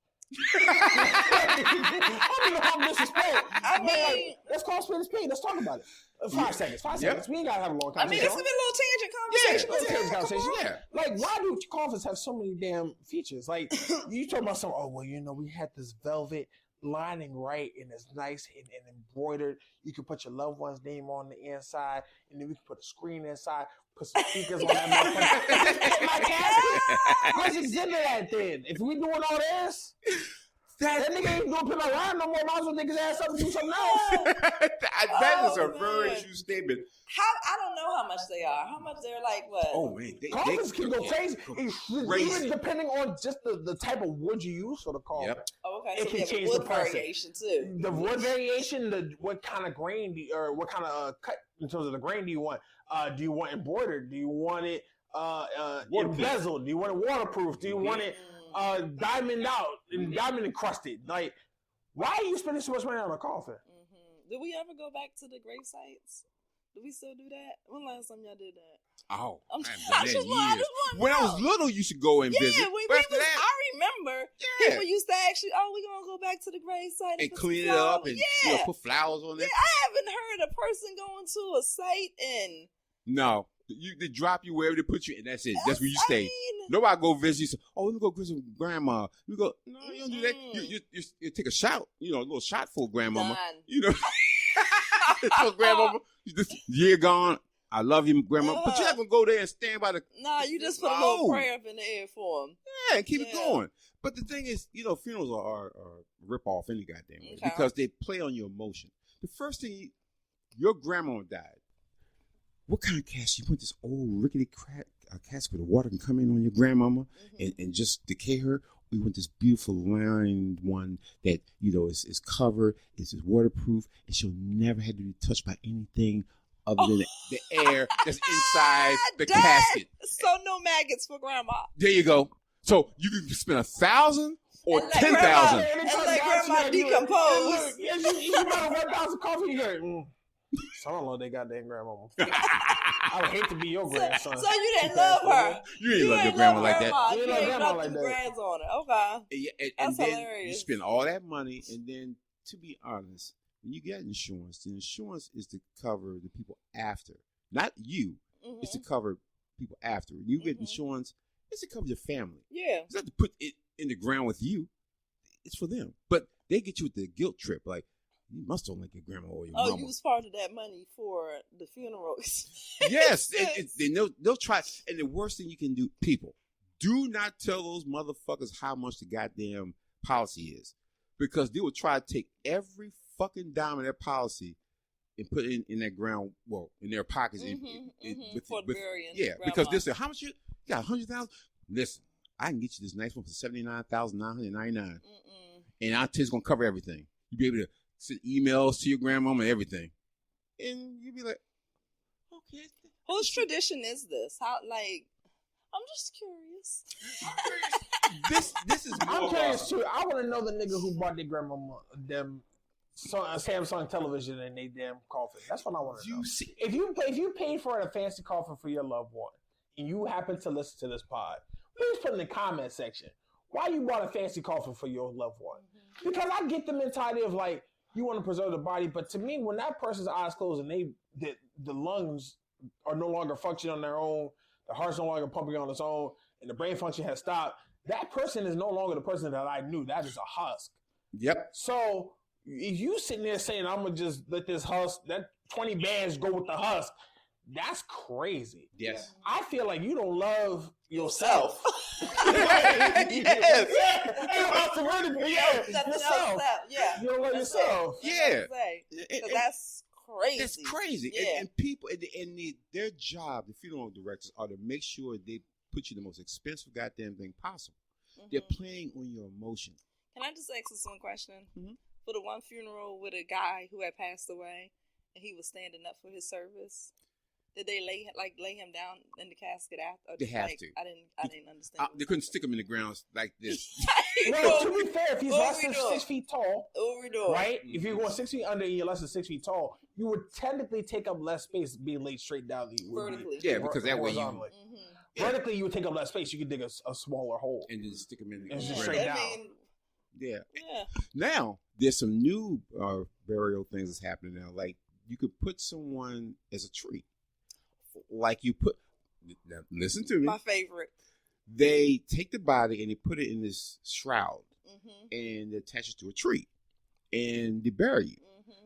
I don't know how disrespect. I But, like, mean- let's call spade a spade. Let's talk about it. 5 seconds. 5 seconds. We ain't gotta have a long I mean, conversation. this has been a little tangent conversation. Let's but have a conversation. Yeah. Like, why do coffins have so many damn features? Like, you talk about some. Oh well, we had this velvet lining, right, and it's nice and embroidered. You can put your loved one's name on the inside, and then we can put a screen inside, put some speakers on that motherfucker. My casket. Let's exhibit that then. If we doing all this. That nigga ain't doing put my line no more. Might as well take his ass up and do something else. That is a Oh, very man. true statement. I don't know how much they are. How much they're like what? Oh man, Coffins can go crazy. Crazy. Even depending on just the type of wood you use for the coffin. Yep. Oh, okay. It So can we have change a the wood pricing. variation too. The wood variation, what kind of grain or what kind of cut in terms of the grain do you want? Do you want embroidered? Do you want it embezzled? Do you want it waterproof? Do you want it diamond out and diamond encrusted? Like, why are you spending so much money on a coffin? Mm-hmm. Did we ever go back to the grave sites? Do we still do that? When last time y'all did that? Oh, I'm I haven't done that in I years. just want to When I know. was little, you should go and visit. Yeah, But after that, I remember yeah, people used to actually, we're going to go back to the grave site and put clean some it up flowers. and put flowers on Yeah, it. I haven't heard a person going to a site and No, they drop you wherever they put you, and that's it. That's where you stay. I mean, Nobody go visit. You say, oh, let me go visit grandma. You go, no, you don't do that. You take a shot, a little shot for grandmama. done. For grandmama. This year gone. I love you, grandma. But you're not gonna go there and stand by the Nah, you just put a little No. prayer up in the air for them. and keep it Yeah. going. But the thing is, funerals are rip off any goddamn way Okay. because they play on your emotion. The first thing, your grandma died. What kind of casket? You put this old rickety casket where the water can come in on your grandmama and just decay her. We want this beautiful lined one that, is covered, is waterproof, and she'll never have to be touched by anything other than the air that's inside the Dad, casket. So no maggots for grandma. There you go. So you can spend $1,000 or And let 10,000. And let grandma decompose. You got a 1,000 coffee. You go, I don't know their goddamn grandmama. I would hate to be your grandson. So you didn't love her. You didn't love your grandma like that. You ain't love like that. Grands on her. Okay. And then hilarious. You spend all that money, and then, to be honest, when you get insurance, the insurance is to cover the people after, not you. Mm-hmm. It's to cover people after. When you get insurance, it's to cover your family. Yeah. It's not to put it in the ground with you. It's for them. But they get you with the guilt trip, like, you must don't like your grandma or your mama. Oh, you was part of that money for the funerals. Yes. They'll try. And the worst thing you can do, people, do not tell those motherfuckers how much the goddamn policy is. Because they will try to take every fucking dime of their policy and put it in their ground, in their pockets. For burying. Yeah, because they say, how much you got? 100,000? Listen, I can get you this nice one for $79,999. And I'll tell you it's going to cover everything. You'll be able to send emails to your grandmama and everything. And you'll be like, okay. Whose tradition is this? How, like, I'm just curious. This is more I'm curious too. I want to know the nigga who bought their grandmama them Samsung television and they damn coffin. That's what I want to know. If you paid for a fancy coffin for your loved one and you happen to listen to this pod, please put in the comment section why you bought a fancy coffin for your loved one. Because I get the mentality of like you want to preserve the body, but to me, when that person's eyes closed and the lungs are no longer functioning on their own, the heart's no longer pumping on its own, and the brain function has stopped, that person is no longer the person that I knew. That is a husk. Yep. So if you sitting there saying, I'm going to just let this husk, that 20 bands go with the husk, that's crazy. Yes. I feel like you don't love yourself. Yes. Yourself. Yeah. You don't love yourself. Yeah. That's crazy. That's crazy. Yeah. And people, and their job, the funeral directors, are to make sure they put you the most expensive goddamn thing possible. They're playing on your emotion. Can I just ask this one question? Mm-hmm. For the one funeral with a guy who had passed away and he was standing up for his service, did they lay him down in the casket after? They have to. I didn't understand. They couldn't stick him in the ground like this. Well, to be fair, if he's less than 6 feet tall, right? Mm-hmm. If you're going 6 feet under and you're less than 6 feet tall, you would technically take up less space being laid straight down. Vertically. Yeah, because that way you... Vertically, you would take up less space. You could dig a smaller hole. And just stick him in the ground. ground. Straight down. Yeah. Now, there's some new burial things that's happening now. Like, you could put someone as a tree. Like you put... Now, listen to me. My favorite. They take the body and they put it in this shroud. And they attach it to a tree. And they bury you.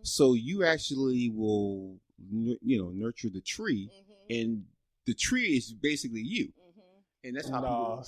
So you actually will, nurture the tree. And the tree is basically you. And that's how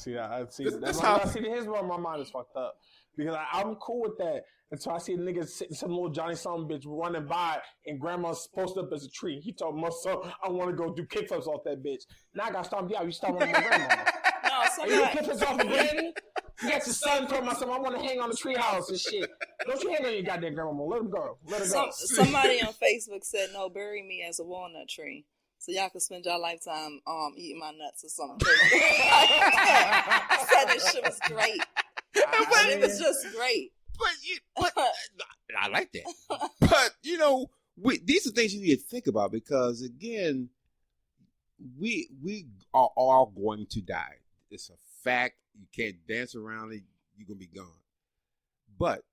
here's where my mind is fucked up. Because I'm cool with that until I see a nigga sitting, some little Johnny some bitch running by and grandma's posted up as a tree. He told my son, I want to go do kickflips off that bitch. Now I got to stomp you out. You stomping on my grandma. No, somebody... You kickflips off of granny? You got your son told my son, I want to hang on the treehouse and shit. Don't you hang on your goddamn grandma. Let him go. Let her go. Somebody on Facebook said, no, bury me as a walnut tree. So y'all can spend your lifetime eating my nuts or something. I said this shit was great. But it was just great. But I like that. But, these are things you need to think about because, again, we are all going to die. It's a fact. You can't dance around it. You're going to be gone. But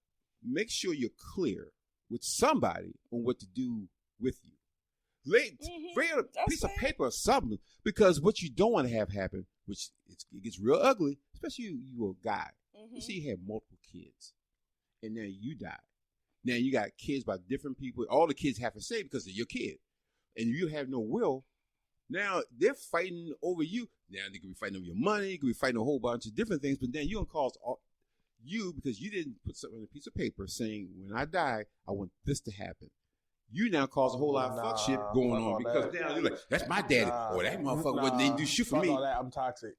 make sure you're clear with somebody on what to do with you. Bring a piece of paper or something because what you don't want to have happen, which it gets real ugly, especially you a guy. You see you have multiple kids and then you die. Now you got kids by different people. All the kids have to say because they're your kid. And you have no will. Now they're fighting over you. Now they could be fighting over your money. They could be fighting a whole bunch of different things. But then you're going to cause you because you didn't put something on a piece of paper saying, when I die, I want this to happen. You now cause a whole lot of fuck shit going on because now you're like, that's my daddy. Or that motherfucker didn't do shit for me. All that, I'm toxic.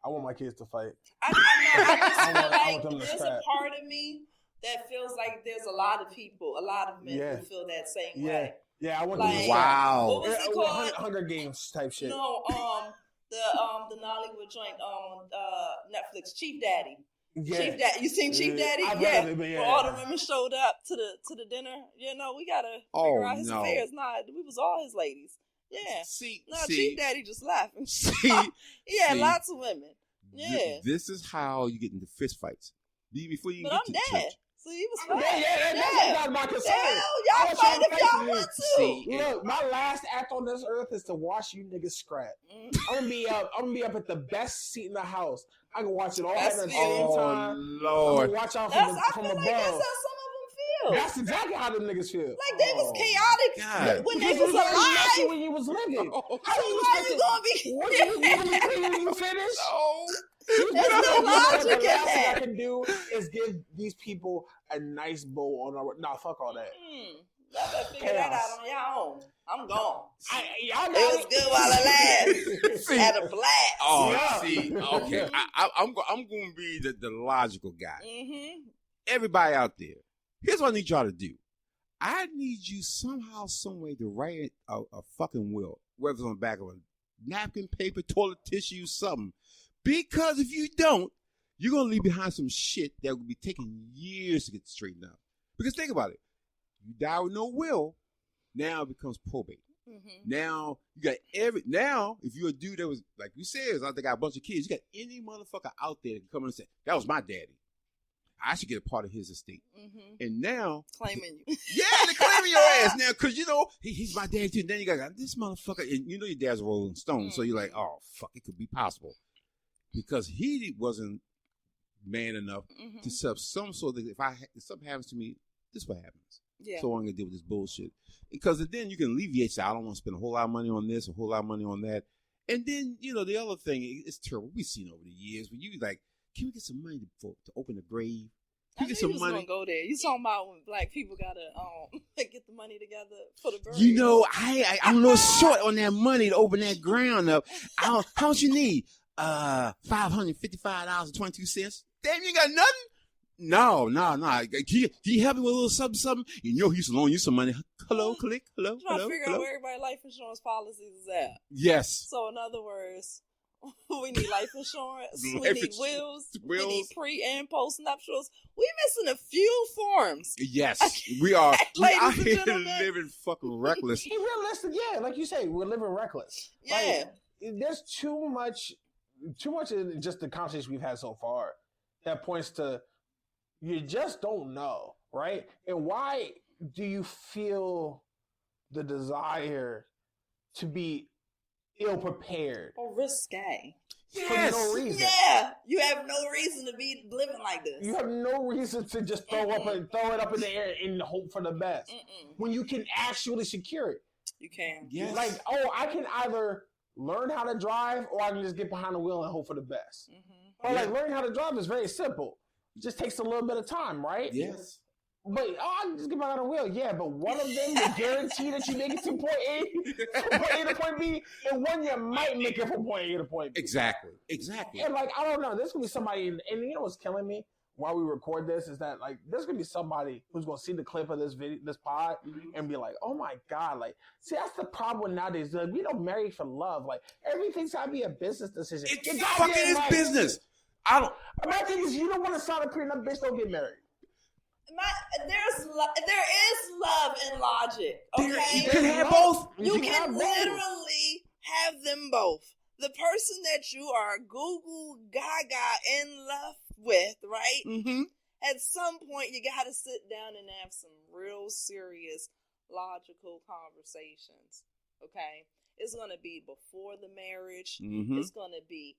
I want my kids to fight. I just feel like there's a part of me that feels like there's a lot of people, a lot of men who feel that same way. Yeah, I want like, to wow. What was it called? Hunger Games type shit. No, the Nollywood joint on Netflix, Chief Daddy. Yeah. Chief Daddy. You seen Chief Daddy? I've Yeah. heard of it, Where all the women showed up to the dinner. You know, we gotta figure out his affairs. Nah, we was all his ladies. Yeah. See, Chief Daddy just laughing. See, lots of women. Yeah. This is how you get into fist fights. Before you But get I'm to dead. the church. So he was fine. That's not my concern. Y'all fight if y'all want to. See, look, my last act on this earth is to watch you niggas scrap. I'm gonna be up at the best seat in the house. I can watch it all at the same time. Lord. I'm gonna watch out from above. Like that's how some of them feel. That's exactly how them niggas feel. Like they was chaotic when they was alive. When you was living. How you gonna be? What you finish? There's no logic in the last thing that. I can do is give these people a nice bow on our. Nah, fuck all that. Y'all better figure that out on your own. I'm gone. Y'all It was good while it lasted. Had a blast. Oh, see, okay. I'm going to be the logical guy. Mm-hmm. Everybody out there, here's what I need y'all to do. I need you somehow, some way to write a fucking will, whether it's on the back of a napkin, paper, toilet tissue, something. Because if you don't, you're going to leave behind some shit that will be taking years to get straightened out. Because think about it. You die with no will, now it becomes probate. Mm-hmm. Now, you got if you're a dude that was, like you said, I think got a bunch of kids, you got any motherfucker out there that can come in and say, that was my daddy. I should get a part of his estate. Mm-hmm. And now. Claiming you. Yeah, they're claiming your ass now because, you know, he's my dad too. And then you got this motherfucker. And you know your dad's a Rolling Stone. Mm-hmm. So you're like, oh, fuck, it could be possible. Because he wasn't man enough to set up some sort of, if something happens to me, this is what happens. Yeah. So I'm going to deal with this bullshit. Because then you can alleviate, say, I don't want to spend a whole lot of money on this, a whole lot of money on that. And then, you know, the other thing, it's terrible. We've seen over the years when you like, can we get some money to open a grave? Can we get some money? Gonna go there. You talking about when black people gotta get the money together for the burial? You know, I'm a little short on that money to open that ground up. How much you need? $555.22. Damn, you got nothing? No. Can you help me with a little something? You know, he used to loan you some money. Hello, click. Hello. Trying to figure out where everybody's life insurance policies is at. Yes. So in other words, we need life insurance. We need wills. We need pre and post nuptials. We missing a few forms. Yes, we are. We out here gentlemen. living fucking reckless. Be realistic, yeah. Like you say, we're living reckless. Yeah. Like, there's too much in just the conversation we've had so far that points to you just don't know, right? And why do you feel the desire to be ill-prepared? Or risque. Yes. For no reason. Yeah. You have no reason to be living like this. You have no reason to just throw it up in the air and hope for the best. When you can actually secure it. You can. Yes. Like, I can either learn how to drive or I can just get behind the wheel and hope for the best. Or like learning how to drive is very simple. It just takes a little bit of time, right? Yes. But I can just get behind the wheel, yeah. But one of them will guarantee that you make it to point A to point B, and one you might make it from point A to point B. Exactly. And like, I don't know, there's gonna be somebody, and you know what's killing me while we record this is that like there's gonna be somebody who's gonna see the clip of this video, this pod, and be like, oh my god, like, see, that's the problem nowadays. Like, we don't marry for love. Like, everything's gotta be a business decision. It fucking is business. My thing is, you don't want to sign a prenup, bitch, don't get married. There is love and logic. Okay, you can have both. You can literally have them both. The person that you are Google Gaga in love with, right? Mm-hmm. At some point, you got to sit down and have some real serious, logical conversations. Okay, it's gonna be before the marriage. Mm-hmm. It's gonna be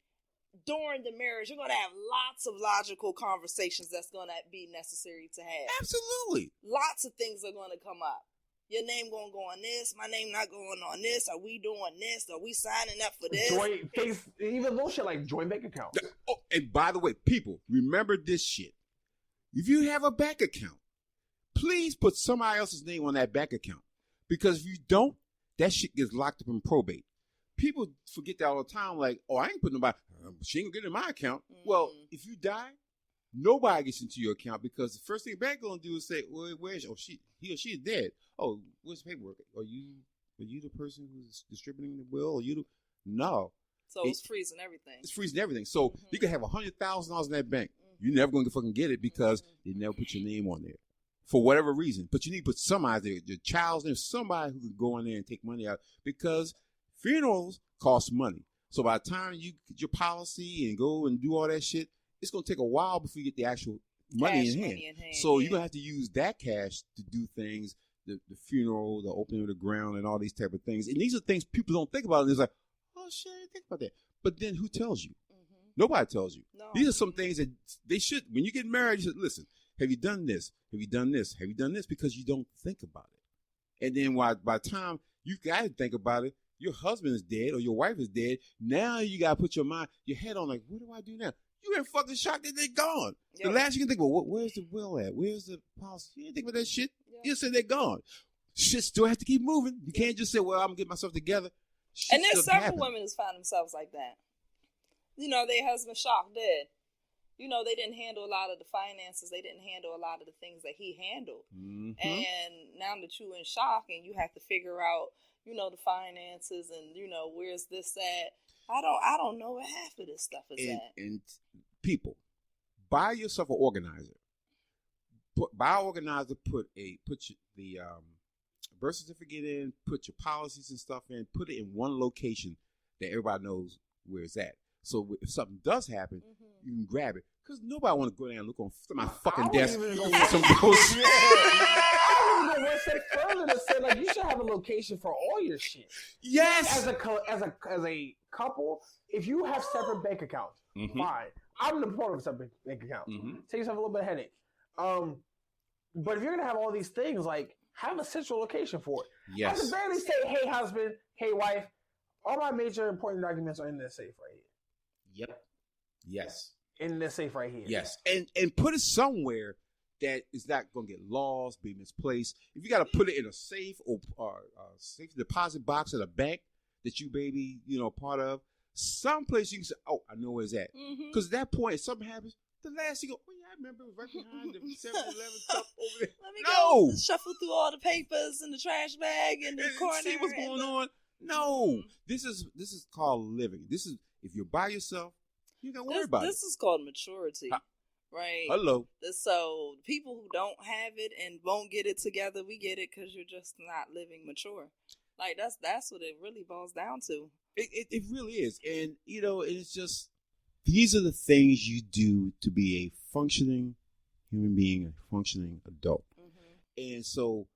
during the marriage. You're going to have lots of logical conversations that's going to be necessary to have. Absolutely. Lots of things are going to come up. Your name going to go on this. My name not going on this. Are we doing this? Are we signing up for this? Even little shit like joint bank accounts. Oh, and by the way, people, remember this shit. If you have a bank account, please put somebody else's name on that bank account. Because if you don't, that shit gets locked up in probate. People forget that all the time, like, oh, I ain't putting nobody, she ain't gonna get in my account. Well, if you die, nobody gets into your account because the first thing the bank gonna do is say, well, where's he or she is dead. Oh, where's the paperwork? Are you the person who's distributing the will? Or no. So it's freezing everything. It's freezing everything. So you can have $100,000 in that bank. You're never going to fucking get it because they never put your name on there for whatever reason. But you need to put somebody there, your child's name, somebody who can go in there and take money out because funerals cost money. So by the time you get your policy and go and do all that shit, it's going to take a while before you get the actual money in hand. So you're going to have to use that cash to do things, the funeral, the opening of the ground, and all these type of things. And these are things people don't think about. And it's like, oh, shit, I didn't think about that. But then who tells you? Nobody tells you. No. These are some things that they should, when you get married, you should listen. Have you done this? Have you done this? Have you done this? Because you don't think about it. And then by the time you got to think about it, your husband is dead or your wife is dead. Now you got to put your head on like, what do I do now? You ain't fucking shocked that they're gone. Yep. The last you can think about, where's the will at? Where's the policy? You didn't think about that shit. Yep. You just said they're gone. Shit still has to keep moving. You can't just say, well, I'm going to get myself together. Shit, and there's several women who's found themselves like that. Their husband shocked dead. They didn't handle a lot of the finances. They didn't handle a lot of the things that he handled. Mm-hmm. And now that you're in shock and you have to figure out, the finances and, where's this at? I don't know where half of this stuff is at. And people, buy yourself an organizer. Buy an organizer, put the birth certificate in, put your policies and stuff in, put it in one location that everybody knows where it's at. So if something does happen, you can grab it. Because nobody want to go down and look on my fucking desk for some ghost. I don't even know what step further to say. Like, you should have a location for all your shit. Yes. As a couple, if you have separate bank accounts, fine. I'm the proponent of separate bank accounts. Take yourself a little bit of headache. But if you're gonna have all these things, like, have a central location for it. Yes. I can barely say, hey husband, hey wife, all my major important documents are in this safe right here. Yep. Yes. In this safe right here. Yes. And put it somewhere that is not going to get lost, be misplaced. If you got to put it in a safe or safe deposit box at a bank that you part of, someplace you can say, oh, I know where it's at. Because at that point, if something happens, the last you go, oh, yeah, I remember it was right behind the 7-Eleven cup over there. Let me go shuffle through all the papers in the trash bag in the corner. See what's going on. No. This is called living. This is, if you're by yourself, you don't worry about it. This is called maturity, right? Hello. So people who don't have it and won't get it together, we get it because you're just not living mature. Like that's what it really boils down to. It really is, and it's just these are the things you do to be a functioning human being, a functioning adult, and so.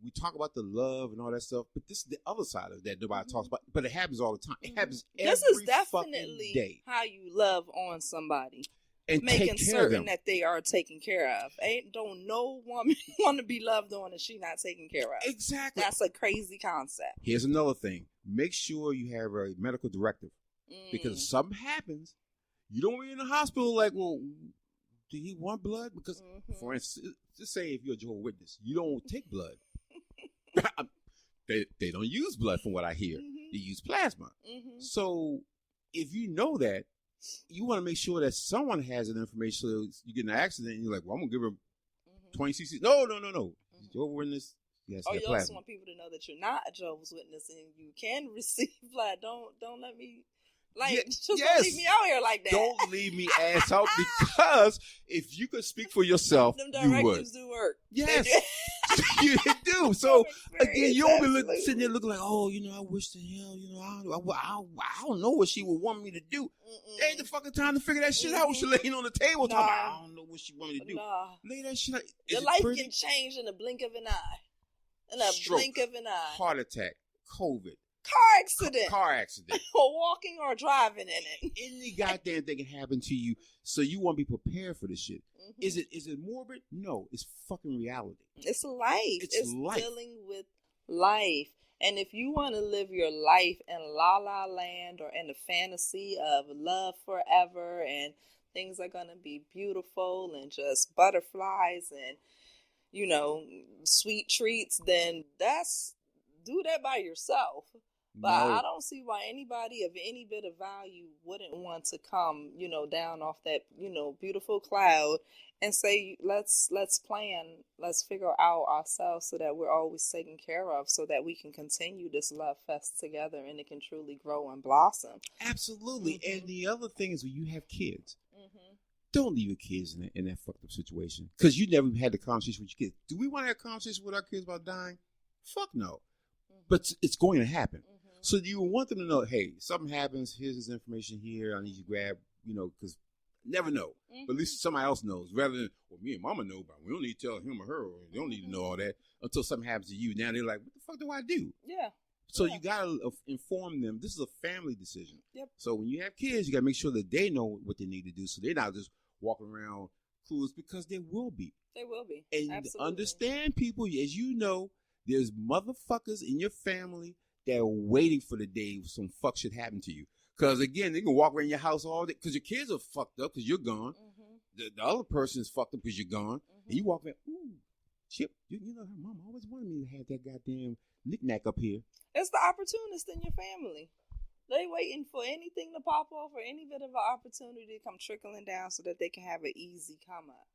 We talk about the love and all that stuff, but this is the other side of that nobody talks about. But it happens all the time. It happens every This is definitely fucking day. How you love on somebody. And making certain that they are taken care of. Don't no woman want to be loved on and she not taken care of. Exactly. That's a crazy concept. Here's another thing. Make sure you have a medical directive. Because if something happens, you don't be in the hospital like, well, do he want blood? Because, for instance, just say if you're a Jehovah's Witness, you don't take blood. They don't use blood from what I hear. They use plasma. So if you know that, you want to make sure that someone has that information so you get in an accident and you're like, well, I'm going to give her 20 cc. No. Jehovah's Witness, yes, you plasma. also want people to know that you're not a Jehovah's Witness and you can receive blood. Don't let me... Don't leave me out here like that. Don't leave me ass out because if you could speak for yourself, them you would. Do work. Yes, you do. So again, you don't be sitting there looking like, oh, I wish to hell, I don't know what she would want me to do. There ain't the fucking time to figure that shit out. She laying on the table talking about, I don't know what she want me to do. Lay that shit out. Your life can change in a blink of an eye. In a blink of an eye. Heart attack, COVID. Car accident. Or walking or driving in it. Any goddamn thing can happen to you, so you want to be prepared for this shit. Is it morbid? No, it's fucking reality. It's life. It's life. Dealing with life. And if you want to live your life in La La Land or in the fantasy of love forever and things are going to be beautiful and just butterflies and, sweet treats, then do that by yourself. But I don't see why anybody of any bit of value wouldn't want to come, down off that, beautiful cloud and say, let's plan, let's figure out ourselves so that we're always taken care of so that we can continue this love fest together and it can truly grow and blossom. Absolutely. And the other thing is when you have kids, don't leave your kids in that fucked up situation. Because you never had the conversation with your kids. Do we want to have a conversation with our kids about dying? Fuck no. But it's going to happen. So you want them to know, hey, something happens, here's this information here, I need you to grab, because never know. But at least somebody else knows, rather than, well, me and mama know, but we don't need to tell him or her, or they don't need to know all that until something happens to you. Now they're like, what the fuck do I do? Yeah. So you got to inform them. This is a family decision. Yep. So when you have kids, you got to make sure that they know what they need to do, so they're not just walking around clueless, because they will be. They will be. And Absolutely. understand, people, as you know, there's motherfuckers in your family that are waiting for the day some fuck shit happen to you. Because, again, they can walk around your house all day because your kids are fucked up because you're gone. The other person is fucked up because you're gone. And you walk around, ooh, Chip, you know, her mom always wanted me to have that goddamn knick-knack up here. It's the opportunist in your family. They waiting for anything to pop off or any bit of an opportunity to come trickling down so that they can have an easy come up.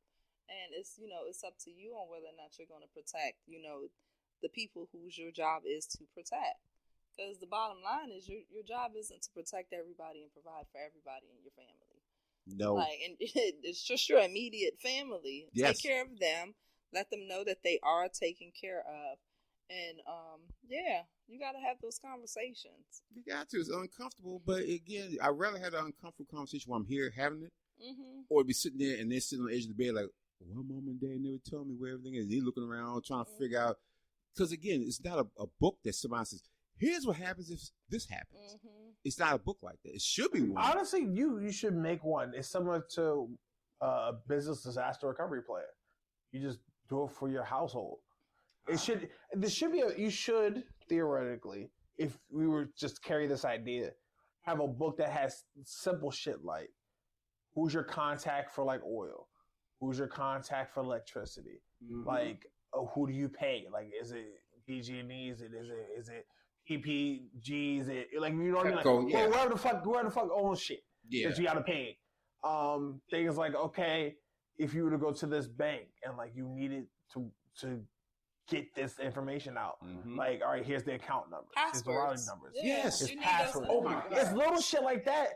And it's up to you on whether or not you're going to protect, the people whose your job is to protect. Because the bottom line is your job isn't to protect everybody and provide for everybody in your family. No. And it's just your immediate family. Yes. Take care of them. Let them know that they are taken care of. And, you got to have those conversations. You got to. It's uncomfortable. But, again, I'd rather have an uncomfortable conversation while I'm here having it. Or be sitting there and they're sitting on the edge of the bed like, well, mom and dad never told me where everything is. They're looking around trying to figure out. Because, again, it's not a book that somebody says, here's what happens if this happens. It's not a book like that. It should be one. Honestly, you should make one. It's similar to a business disaster recovery plan. You just do it for your household. You should theoretically, if we were just carry this idea, have a book that has simple shit like, who's your contact for like oil? Who's your contact for electricity? Like, who do you pay? Like, is it PG&Es? Is it PPGs? Is it like, you know what I mean? Like, whoever the fuck owns shit that you gotta pay. Things like, okay, if you were to go to this bank and like you needed to get this information out, like, all right, here's the account number, here's the routing numbers, yes, his password. Oh my God, it's little shit like that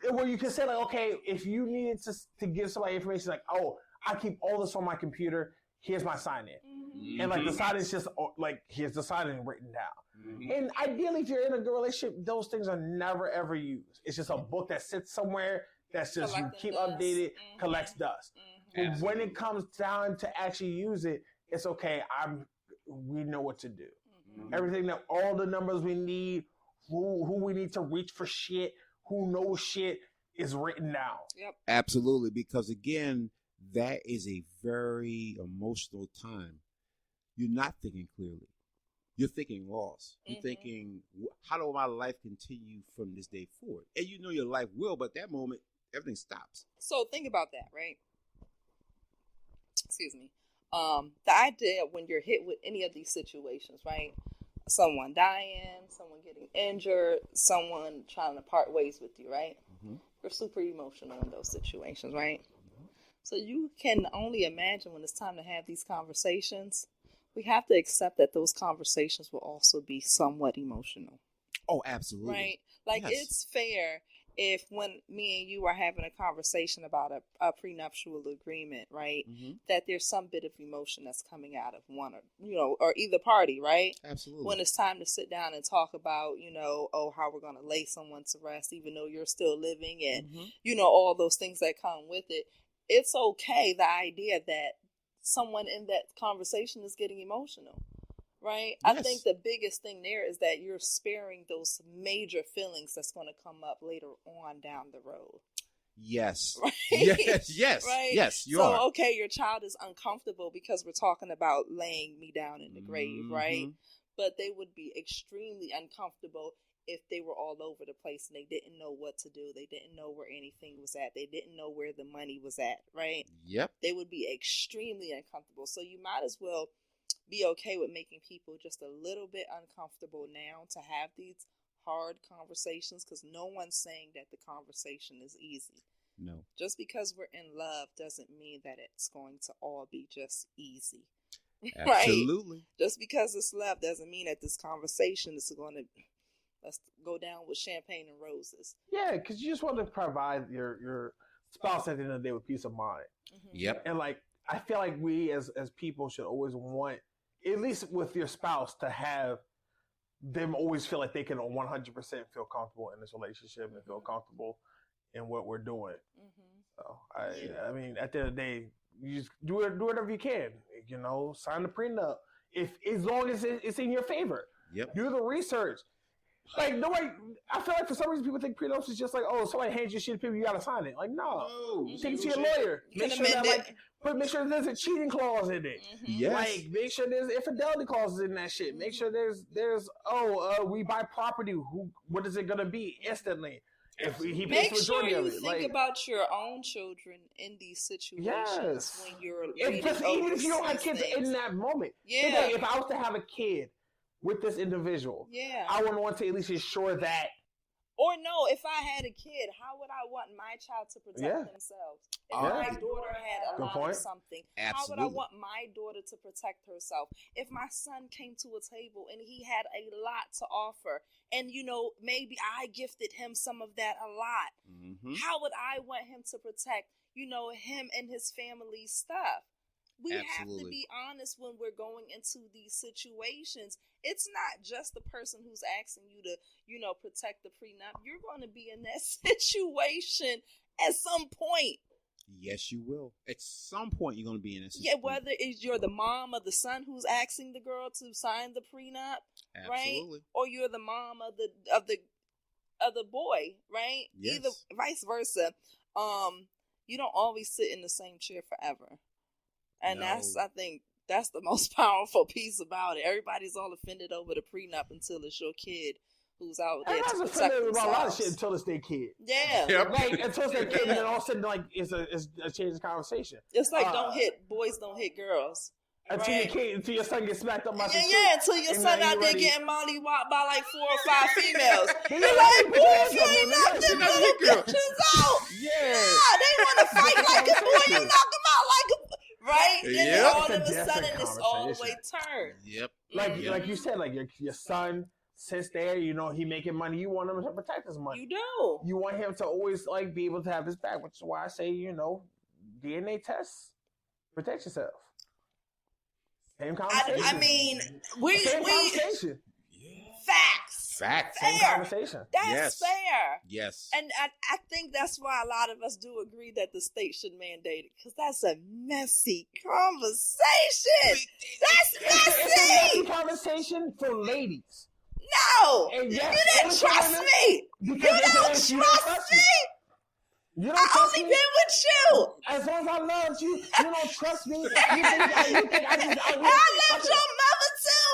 where you can say like, okay, if you needed to give somebody information, like, oh, I keep all this on my computer. Here's my sign in. And like the sign is just like, here's the sign in written down. And ideally, if you're in a good relationship, those things are never ever used. It's just a book that sits somewhere that's just, you keep updated, collects dust. But when it comes down to actually use it, it's okay. We know what to do. Everything that, all the numbers we need, who we need to reach for shit, who knows shit, is written down. Yep. Absolutely, because again, that is a very emotional time. You're not thinking clearly. You're thinking loss. You're thinking, how do my life continue from this day forward? And you know your life will, but at that moment, everything stops. So think about that, right? Excuse me. The idea when you're hit with any of these situations, right? Someone dying, someone getting injured, someone trying to part ways with you, right? You're super emotional in those situations, right? So you can only imagine when it's time to have these conversations, we have to accept that those conversations will also be somewhat emotional. Oh, absolutely. Right? Like, it's fair if when me and you are having a conversation about a prenuptial agreement, right, that there's some bit of emotion that's coming out of one or either party, right? Absolutely. When it's time to sit down and talk about, how we're going to lay someone to rest, even though you're still living and, all those things that come with it. It's okay, the idea that someone in that conversation is getting emotional, right? Yes. I think the biggest thing there is that you're sparing those major feelings that's going to come up later on down the road. Yes. Right? Yes. Right? Yes, you are. So, okay, your child is uncomfortable because we're talking about laying me down in the grave, right? But they would be extremely uncomfortable if they were all over the place and they didn't know what to do. They didn't know where anything was at. They didn't know where the money was at, right? Yep. They would be extremely uncomfortable. So you might as well be okay with making people just a little bit uncomfortable now to have these hard conversations, because no one's saying that the conversation is easy. No. Just because we're in love doesn't mean that it's going to all be just easy. Absolutely. Right? Just because it's love doesn't mean that this conversation is going to let's go down with champagne and roses. Yeah, because you just want to provide your spouse at the end of the day with peace of mind. Yep. And like, I feel like we as people should always want, at least with your spouse, to have them always feel like they can 100% feel comfortable in this relationship and feel comfortable in what we're doing. So I mean, at the end of the day, you just do whatever you can. You know, sign the prenup as long as it's in your favor. Yep. Do the research. Like nobody, I feel like for some reason people think prenups is just like, oh, somebody hands you shit of paper, you gotta sign it. Like no, take it to your lawyer. Make sure that make sure there's a cheating clause in it. Yes. Like make sure there's infidelity clauses in that shit. Make sure there's we buy property. What is it gonna be instantly? If he pays the majority of it. Think about your own children in these situations when you're even if you don't have kids in that moment. Yeah. If I was to have a kid with this individual, I would want to at least ensure that. Or no, if I had a kid, how would I want my child to protect themselves? If my daughter had a lot of something, how would I want my daughter to protect herself? If my son came to a table and he had a lot to offer, and maybe I gifted him some of that a lot, how would I want him to protect, him and his family's stuff? We have to be honest when we're going into these situations. It's not just the person who's asking you to, protect the prenup. You're going to be in that situation at some point. Yes, you will. At some point, you're going to be in this situation. Yeah, whether you're the mom or the son who's asking the girl to sign the prenup, right? Or you're the mom of the boy, right? Yes. Either vice versa. You don't always sit in the same chair forever. And I think that's the most powerful piece about it. Everybody's all offended over the prenup until it's your kid who's out there to protect themselves. About a lot of shit until it's their kid. Yeah. Yep. Like, until it's their kid, and then all of a sudden, like, it's a change of conversation. It's like boys don't hit girls. Until your son gets smacked up by some until your son out there getting mollywopped by like 4 or 5 females. They're like, boys, you ain't knocked them little bitches out. Yeah. They want to fight like a boy, you knock them out like a... Right? Yep. Then all of a sudden it's all the way turned. Yep. Like you said, like your son sits there, he making money. You want him to protect his money. You do. You want him to always like be able to have his back, which is why I say, DNA tests, protect yourself. Same conversation. I mean, Same conversation. Facts. Same conversation. That's fair. Yes. And I think that's why a lot of us do agree that the state should mandate it, because that's a messy conversation. That's messy. It's a messy conveation for ladies. No. And yes, you didn't trust me. You don't trust me. You don't I trust only me. been with you. As long as I loved you, you don't trust me. You think I loved your mother too.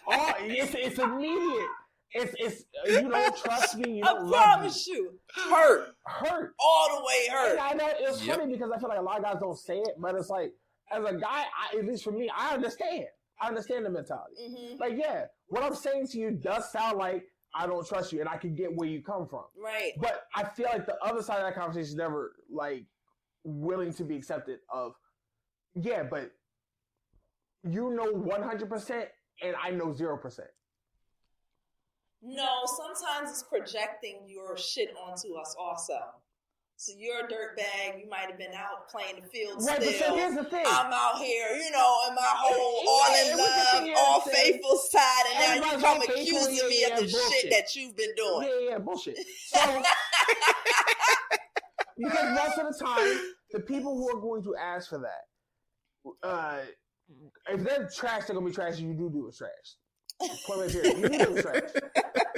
Oh, it's immediate. It's you don't trust me. You don't I promise you, hurt all the way hurt. And I know it's funny because I feel like a lot of guys don't say it, but it's like as a guy, at least for me, I understand. I understand the mentality. Mm-hmm. Like, yeah, what I'm saying to you does sound like I don't trust you, and I can get where you come from. Right. But I feel like the other side of that conversation is never like willing to be accepted. Of but 100%, and I know 0%. No, sometimes it's projecting your shit onto us also. So you're a dirtbag. You might have been out playing the field still. But so here's the thing. I'm out here, in my whole all in love, all faithful side, and now you come accusing me of the shit that you've been doing. Yeah, bullshit. So, because most of the time, the people who are going to ask for that, if they're trash, they're going to be trash, and you do it trash. Point right here. You do it trash.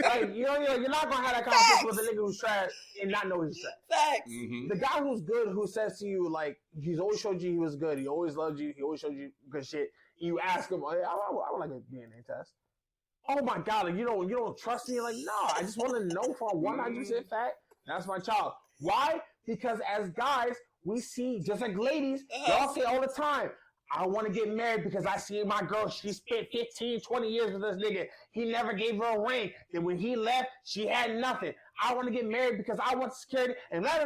Like, you're not going to have that conversation with a nigga who's trash and not know he's trash. Facts. Mm-hmm. The guy who's good, who says to you, like, he's always showed you he was good, he always loved you, he always showed you good shit, you ask him, I would like a DNA test. Oh my God, like, you don't trust me? Like, no, I just want to know for 100% fact, that's my child. Why? Because as guys, we see, just like ladies, y'all say all the time, I want to get married because I see my girl, she spent 15, 20 years with this nigga. He never gave her a ring. Then when he left, she had nothing. I want to get married because I want security. And and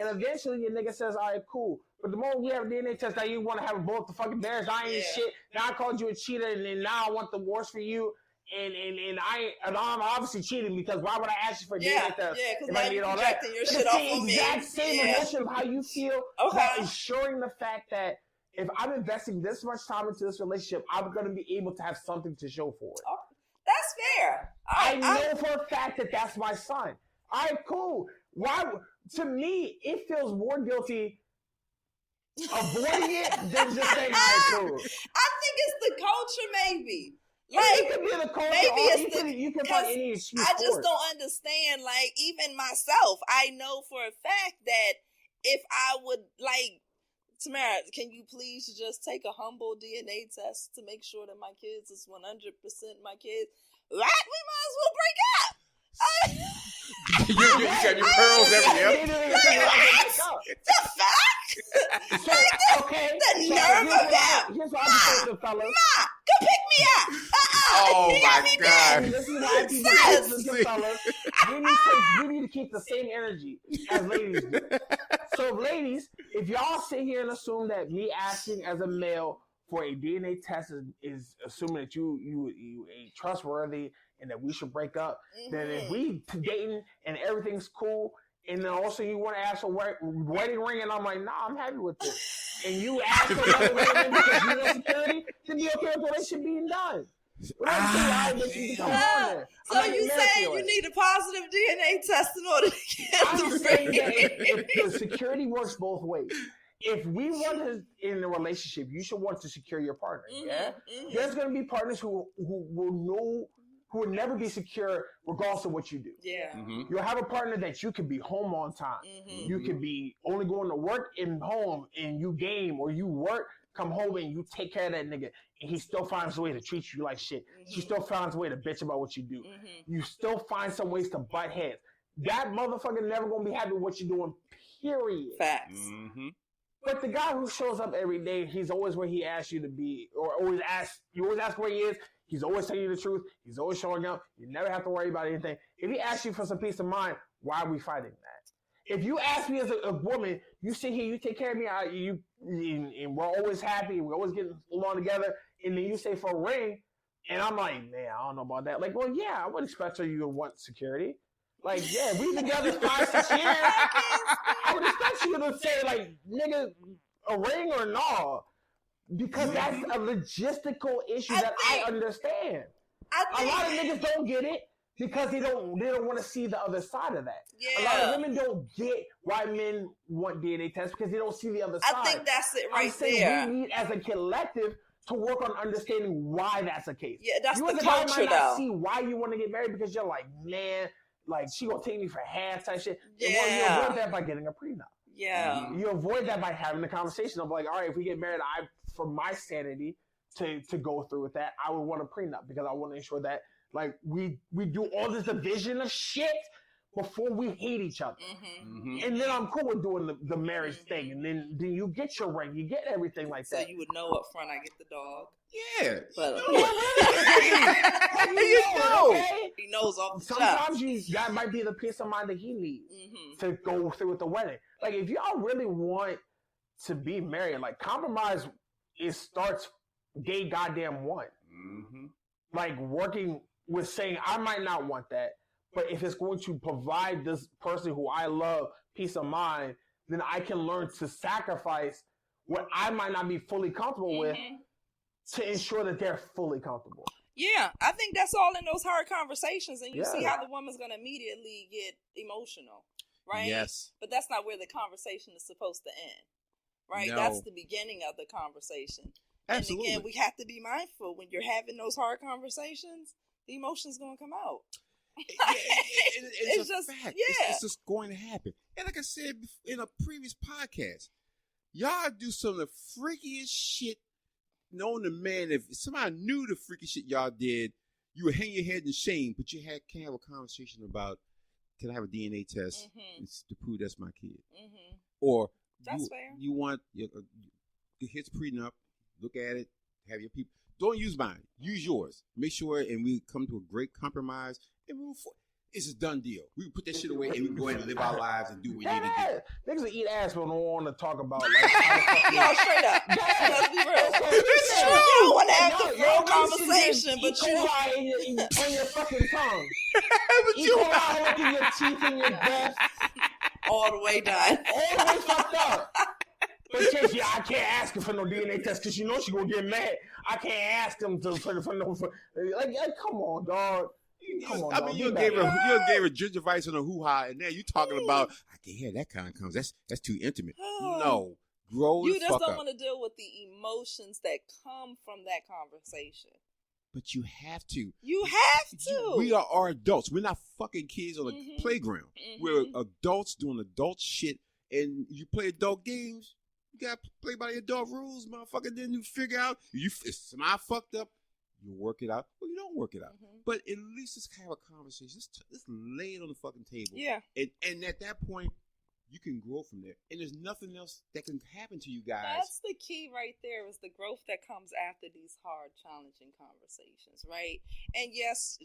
eventually your nigga says, all right, cool. But the moment we have a DNA test, now you want to have both the fucking marriage. I ain't shit. Now I called you a cheater, and then now I want the worst for you. I'm obviously cheating because why would I ask you for DNA test because if now I need you're all that? projecting your shit off on me. Exact same emotion of how you feel Okay. about ensuring the fact that if I'm investing this much time into this relationship, I'm going to be able to have something to show for it. Oh, that's fair. I know for a fact that that's my son. All right, cool. Why? To me, it feels more guilty avoiding it than just saying, all right, cool. I think it's the culture, maybe. Like, it could be the culture. Maybe it's you can find any excuse I just for it. don't understand. Like, even myself, I know for a fact that if I would, like, Tamara, can you please just take a humble DNA test to make sure that my kids is 100% my kids? Right? We might as well break up. You got your pearls every The fuck? Okay. The nerve of that. Here's what I'm saying to fellas. Ma, go pick me up. Oh my God. This is why people listen to fellas. We need to keep the same energy as ladies do. So, ladies, if y'all sit here and assume that me asking as a male for a DNA test is assuming that you ain't trustworthy and that we should break up, then if we dating and everything's cool, and then also you want to ask for wedding ring, and I'm like, nah, I'm happy with this. And you ask for wedding ring because you want security, then be okay with the relationship being done. So you saying you need a positive DNA test in order to get the ring? If the security works both ways. If we want to in a relationship, you should want to secure your partner. There's going to be partners who will never be secure regardless of what you do. You'll have a partner that you can be home on time. You can be only going to work and home, and you game or you work, come home and you take care of that nigga, and he still finds a way to treat you like shit. She still finds a way to bitch about what you do. You still find some ways to butt heads. That motherfucker never gonna be happy with what you're doing. Period. Facts. But the guy who shows up every day, he's always where he asks you to be, or you always ask where he is. He's always telling you the truth. He's always showing up. You never have to worry about anything. If he asks you for some peace of mind, why are we fighting that? If you ask me as a woman, you sit here, you take care of me, and we're always happy, we're always getting along together, and then you say for a ring, and I'm like, man, I don't know about that. Like, well, yeah, I would expect you to want security. Like, yeah, we've been together 5-6 years. I would expect you to say, like, nigga, a ring or no. Because that's a logistical issue I understand. A lot of niggas don't get it because they don't want to see the other side of that. A lot of women don't get why men want DNA tests because they don't see the other side. I think that's it right there. We need as a collective to work on understanding why that's the case. Yeah, that's you the as a culture, guy might though. not see why you want to get married because you're like, man, like she gonna take me for half type shit. Well, you avoid that by getting a prenup. You avoid that by having the conversation of like, all right, if we get married, for my sanity to go through with that, I would want a prenup because I want to ensure that like we do all this division of shit before we hate each other. And then I'm cool with doing the marriage thing, and then you get your ring, you get everything like that. So you would know up front I get the dog. Yeah. But okay? He knows off the Sometimes that might be the peace of mind that he needs to go through with the wedding. Like if y'all really want to be married, like compromise, it starts day goddamn one. Like working with saying, I might not want that, but if it's going to provide this person who I love peace of mind, then I can learn to sacrifice what I might not be fully comfortable with to ensure that they're fully comfortable. Yeah, I think that's all in those hard conversations, and you see how the woman's going to immediately get emotional, right? Yes. But that's not where the conversation is supposed to end, right? No. That's the beginning of the conversation. Absolutely. And again, we have to be mindful when you're having those hard conversations, the emotion's going to come out. It's just a fact. It's just going to happen. And like I said in a previous podcast, y'all do some of the freakiest shit known to man. If somebody knew the freaky shit y'all did, you would hang your head in shame, but can't have a conversation about, can I have a DNA test to prove that's my kid? Or that's fair. You want his prenup, look at it, have your people. Don't use mine. Use yours. Make sure, and we come to a great compromise and move forward. it's a done deal. We can put that shit away and we can go ahead and live our lives and do what we need to Yeah, niggas will eat ass, but don't want to talk about like. No, straight up. Let's be real. It's true. You don't want to have the full conversation, but you on your fucking tongue. but You pull out looking your teeth in your breath. all the way done. All the way fucked up. But yeah, I can't ask her for no DNA test because you know she gonna get mad. I can't ask them for like come on, dog. Come on, I dog. mean, you gave her gingivitis and a hoo-ha, and now you talking about I can hear that kind of comes. That's too intimate. No, grow You the just fuck don't up. want to deal with the emotions that come from that conversation. But you have to. You have to. We are adults. We're not fucking kids on the playground. We're adults doing adult shit, and you play adult games. You gotta play by the adult rules, motherfucker. Then you figure out if somebody fucked up, you work it out, or you don't work it out. But at least let's have a conversation. Let's lay it on the fucking table. Yeah. And at that point, you can grow from there. And there's nothing else that can happen to you guys. That's the key right there, is the growth that comes after these hard, challenging conversations, right? And yes,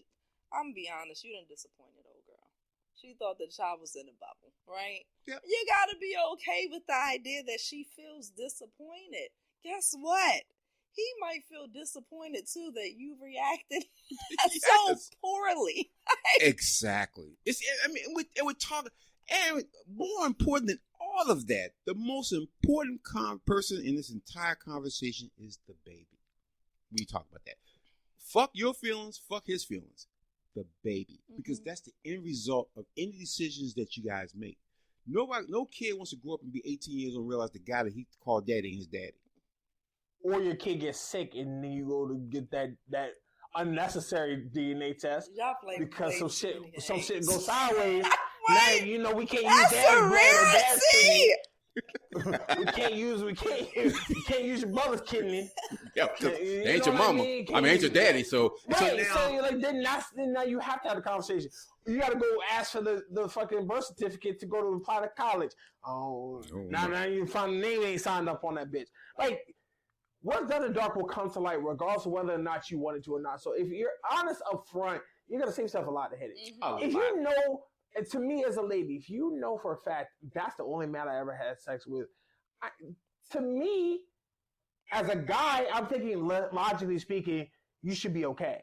I'm gonna be honest, you done disappointed old girl. She thought the child was in a bubble, right? Yep. You gotta be okay with the idea that she feels disappointed. Guess what? He might feel disappointed too that you reacted so poorly. Exactly. We're talking, and more important than all of that, the most important person in this entire conversation is the baby. We talk about that. Fuck your feelings, fuck his feelings. The baby. Because that's the end result of any decisions that you guys make. No kid wants to grow up and be 18 years old and realize the guy that he called daddy ain't his daddy. Or your kid gets sick and then you go to get that unnecessary DNA test because some shit goes sideways. Now you know we can't use that. We can't use your brother's kidney. Yeah, they ain't your mama. I mean, ain't your daddy. So right. So you're like, then now you have to have a conversation. You got to go ask for the fucking birth certificate to go to apply to college. Now you find the name ain't signed up on that bitch. Like, what's done in the dark will come to light, regardless of whether or not you wanted to or not. So if you're honest up front, you're gonna save yourself a lot of headaches. If you know. And to me, as a lady, if you know for a fact that's the only man I ever had sex with, to me, as a guy, I'm thinking logically speaking, you should be okay.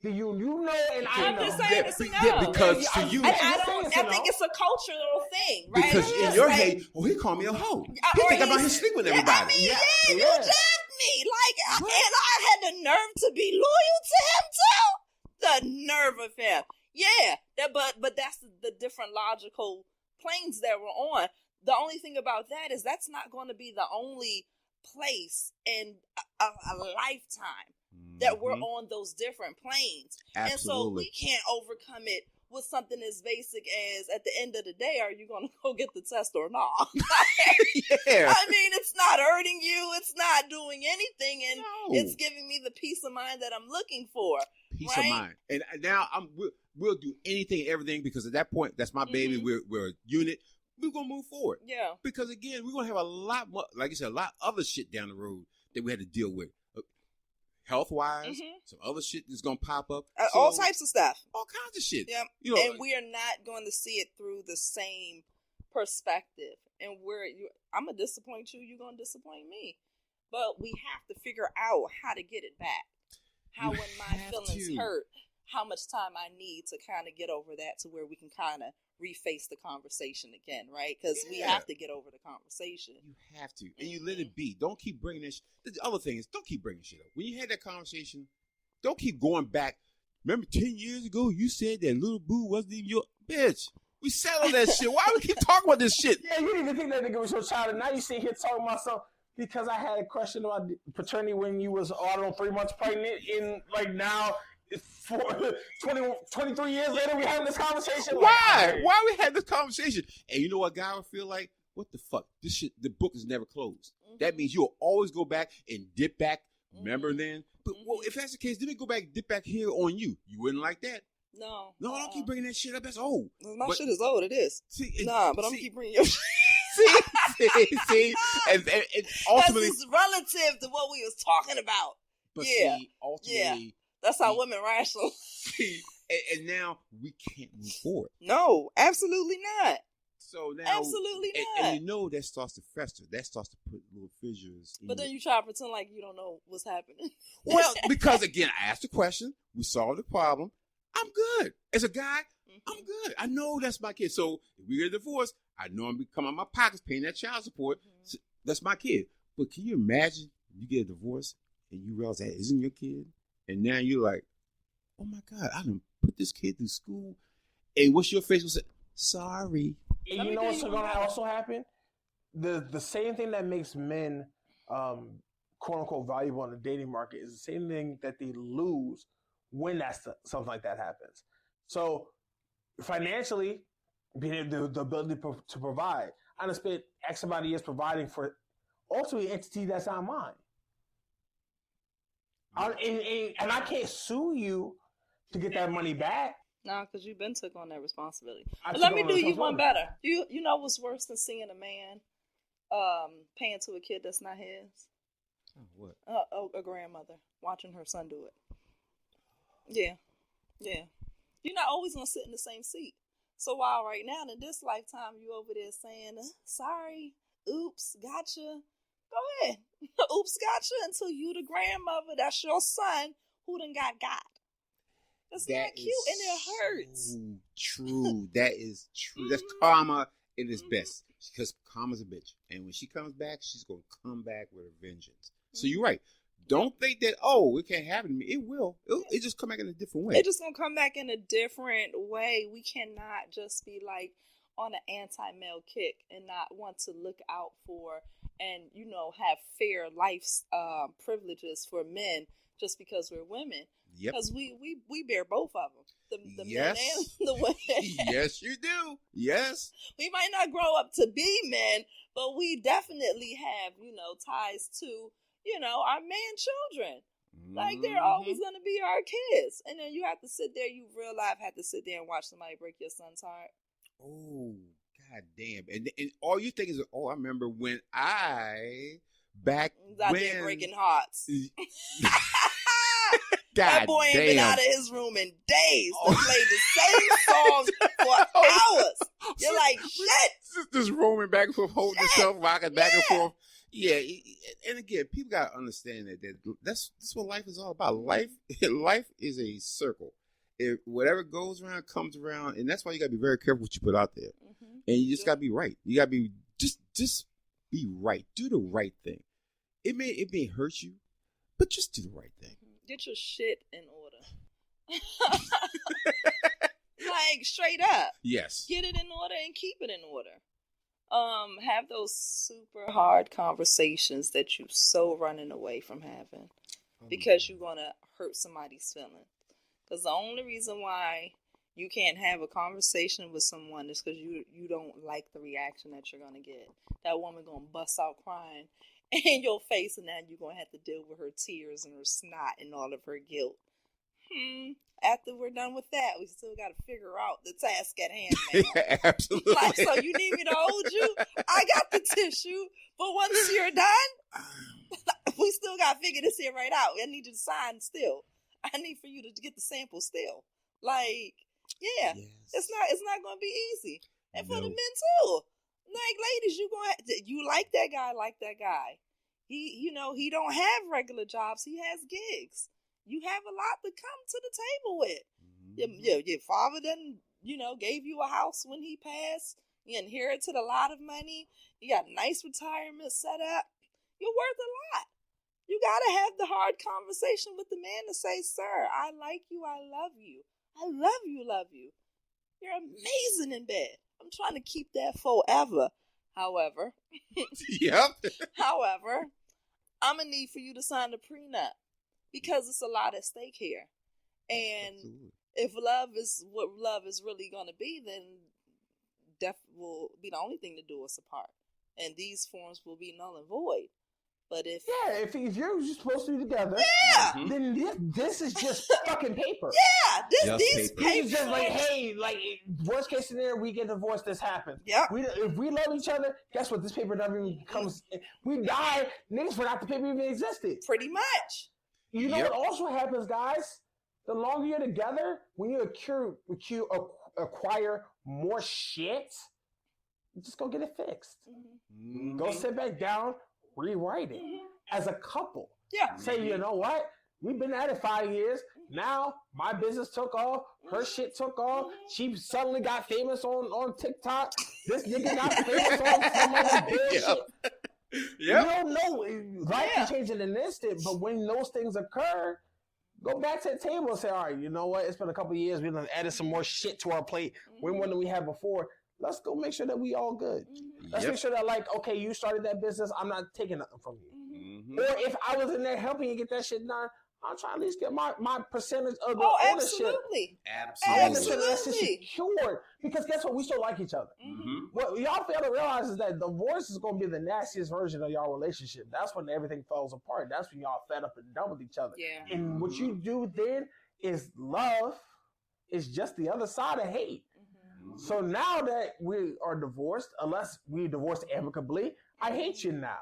Do you know? And I'm just saying it's a no. Yeah, because to you, I think it's a cultural thing, right? Because in your head, he called me a hoe. He think about his sleep with everybody. I mean, you jabbed me, and I had the nerve to be loyal to him too. The nerve of him. Yeah, but that's the different logical planes that we're on. The only thing about that is that's not going to be the only place in a lifetime that we're on those different planes. Absolutely. And so we can't overcome it with something as basic as, at the end of the day, are you going to go get the test or not? Yeah. I mean, it's not hurting you. It's not doing anything. And it's giving me the peace of mind that I'm looking for. Peace of mind. And now we'll do anything, everything, because at that point, that's my baby. We're a unit. We're going to move forward. Yeah. Because again, we're going to have a lot more, like you said, a lot of other shit down the road that we had to deal with. Health-wise, some other shit that's going to pop up. All types of stuff. All kinds of shit. Yep. You know, and we are not going to see it through the same perspective. And I'm going to disappoint you, you're going to disappoint me. But we have to figure out how to get it back. How when my feelings hurt, how much time I need to kind of get over that to where we can kind of reface the conversation again, right? Because we have to get over the conversation. You have to. And you let it be. Don't keep bringing this. The other thing is, don't keep bringing shit up. When you had that conversation, don't keep going back. Remember 10 years ago, you said that little boo wasn't even your bitch. We settled that shit. Why we keep talking about this shit? Yeah, you didn't even think that nigga was your child. And now you sit here talking about something. Because I had a question about paternity when you was, 3 months pregnant. And like now, 23 years later, we having this conversation. Why? Why we had this conversation? And you know what guy would feel like? What the fuck? This shit, the book is never closed. That means you'll always go back and dip back. Remember then? But well, if that's the case, then we go back and dip back here on you. You wouldn't like that? No. Don't keep bringing that shit up. That's old. My shit is old. It is. See, but I'm keep bringing your shit. See, and ultimately, it's relative to what we was talking about. But see, ultimately, that's how women rational. See, and now we can't move forward. No, absolutely not. So now, Absolutely and not. you know that starts to fester. That starts to put little fissures. But then you try to pretend like you don't know what's happening. Well, because again, I asked the question. We solved the problem. I'm good. As a guy, I'm good. I know that's my kid. So if we get a divorce, I know I'm coming out of my pockets paying that child support. So that's my kid. But can you imagine you get a divorce and you realize that isn't your kid? And now you're like, oh my God, I done put this kid through school. And what's your face? Was sorry. And you know what's going to also happen? The same thing that makes men, quote unquote, valuable in the dating market is the same thing that they lose when something like that happens. So financially, being the ability to provide. I done spent X amount of years providing for ultimately an entity that's not mine. And I can't sue you to get that money back. No, because you've been took on that responsibility. But let me do you one better. You know what's worse than seeing a man paying to a kid that's not his? What? A grandmother watching her son do it. Yeah. You're not always going to sit in the same seat. So while right now in this lifetime you over there saying, sorry, oops, gotcha, go ahead. Oops, gotcha, until you the grandmother, that's your son who done got. That's not cute and it hurts. So true. That is true. That's karma in its best. Because karma's a bitch. And when she comes back, she's going to come back with a vengeance. So you're right. Don't think that, it can't happen to me. It will. It just come back in a different way. It's just going to come back in a different way. We cannot just be like on an anti-male kick and not want to look out for and, have fair life privileges for men just because we're women. Yep. Because we bear both of them. The yes. men and the women. Yes, you do. Yes. We might not grow up to be men, but we definitely have, ties to, our man children. Like, they're always going to be our kids. And then you have to sit there, you real life have to sit there and watch somebody break your son's heart. Oh, God damn. And all you think is, I remember when I there breaking hearts. That boy ain't been out of his room in days to play the same songs for hours. You're like, shit. Just roaming back and forth, holding yourself, rocking back and forth. Yeah, and again, people got to understand that that's what life is all about. Life is a circle. Whatever goes around comes around, and that's why you got to be very careful what you put out there. Mm-hmm. And you just got to be right. You got to be just be right. Do the right thing. It may hurt you, but just do the right thing. Get your shit in order. Like, straight up. Yes. Get it in order and keep it in order. Have those super hard conversations that you're so running away from having because you're going to hurt somebody's feelings. Because the only reason why you can't have a conversation with someone is because you don't like the reaction that you're going to get. That woman going to bust out crying in your face, and then you're going to have to deal with her tears and her snot and all of her guilt. After we're done with that, we still got to figure out the task at hand, man. Absolutely. Like, so you need me to hold you? I got the tissue, but once you're done, we still got to figure this here right out. I need you to sign still. I need for you to get the sample still. Like, yeah, yes. It's not going to be easy. And for the men too. Like, ladies, you like that guy. He don't have regular jobs. He has gigs. You have a lot to come to the table with. Mm-hmm. Your father done, gave you a house when he passed. You inherited a lot of money. You got a nice retirement set up. You're worth a lot. You got to have the hard conversation with the man to say, sir, I like you. I love you. I love you. You're amazing in bed. I'm trying to keep that forever. However, I'm going to need for you to sign the prenup because it's a lot at stake here. And if love is what love is really going to be, then death will be the only thing to do us apart. And these forms will be null and void. But if you're supposed to be together, then this is just fucking paper. Yeah, these paper. It's just like, hey, like worst case scenario, we get divorced. This happens. Yeah. If we love each other, guess what? This paper never even comes. We die. Niggas forgot the paper even existed. Pretty much. You know what also happens, guys? the longer you're together, when you acquire more shit, just go get it fixed. Mm-hmm. Go sit back down, rewrite it as a couple. Yeah. Say, you know what? We've been at it 5 years. Now my business took off. Her shit took off. She suddenly got famous on TikTok. This nigga got famous on some other bullshit. You don't know. Life can change in an instant, but when those things occur, go back to the table and say, all right, you know what? It's been a couple of years. We've added some more shit to our plate. Way more than we had before. Let's go make sure that we all good. Let's make sure that, like, okay, you started that business. I'm not taking nothing from you. Or if I was in there helping you get that shit done, I'm trying to at least get my percentage of the ownership. Absolutely. That's secured. Because guess what? We still like each other. What y'all fail to realize is that divorce is going to be the nastiest version of y'all relationship. That's when everything falls apart. That's when y'all fed up and done with each other. Yeah. And what you do then is love is just the other side of hate. So now that we are divorced, unless we divorced amicably, I hate you now.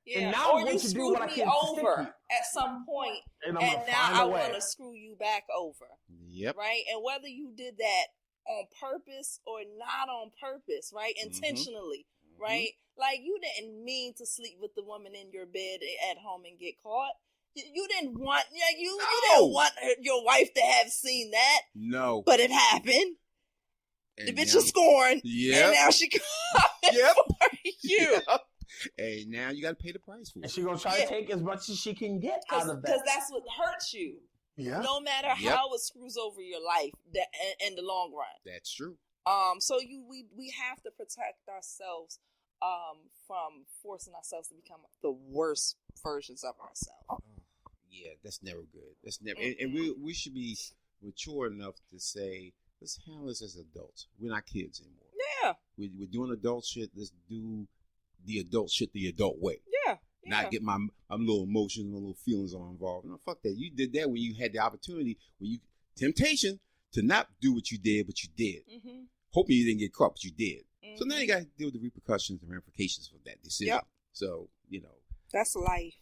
Yeah. And now or I'm going you to do what I screwed me can to stick over you. at some point, And now I want to screw you back over. Yep. Right? And whether you did that on purpose or not on purpose, right? Intentionally, right? Like, you didn't mean to sleep with the woman in your bed at home and get caught. You didn't want, you didn't want your wife to have seen that. No. But it happened. And The bitch was scorned. Yep. And now she coming for you. Yep. And now you got to pay the price for it. And she's going to try to take as much as she can get out of that. Because that's what hurts you. Yeah. No matter how it screws over your life in the long run. That's true. So we have to protect ourselves from forcing ourselves to become the worst versions of ourselves. Yeah, that's never good. That's never. And we should be mature enough to say, let's handle this as adults. We're not kids anymore. Yeah. We're doing adult shit. Let's do the adult shit the adult way. Yeah. Not get my little emotions, my little feelings all involved. No, fuck that. You did that when you had the opportunity, temptation to not do what you did, but you did. Hoping you didn't get caught, but you did. So now you got to deal with the repercussions and ramifications of that decision. Yep. So, That's life.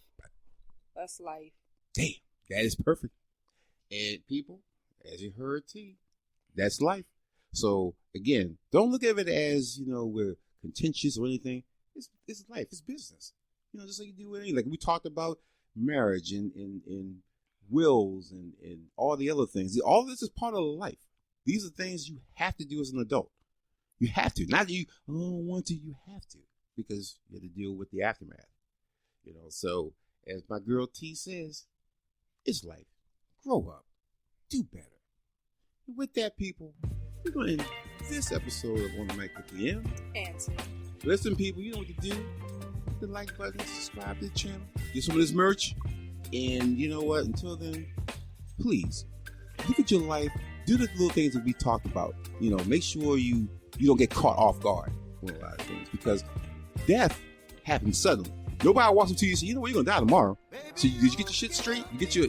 That's life. Damn, that is perfect. And people, as you heard, T, that's life. So, again, don't look at it as, we're contentious or anything. It's life. It's business. Just like you do with anything. Like we talked about marriage and wills and all the other things. All this is part of life. These are things you have to do as an adult. You have to. Not that you don't want to. You have to. Because you have to deal with the aftermath. So as my girl T says, it's life. Grow up. Do better. And with that, people, we're going to end this episode of On the Mic with the M. Answer. Listen, people, you know what to do. Hit the like button, subscribe to the channel, get some of this merch. And you know what? Until then, please look at your life. Do the little things that we talked about. Make sure you don't get caught off guard with a lot of things. Because death happens suddenly. Nobody walks up to you and says, you're going to die tomorrow. So did you get your shit straight? You get your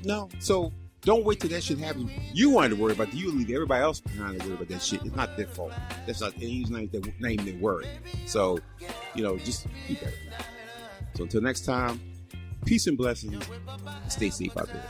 no. So don't wait till that shit happens. You wanted to worry about it. You leave everybody else behind to worry about that shit. It's not their fault. That's not, he's not even their word. So, just be better. So until next time, peace and blessings. Stay safe out there.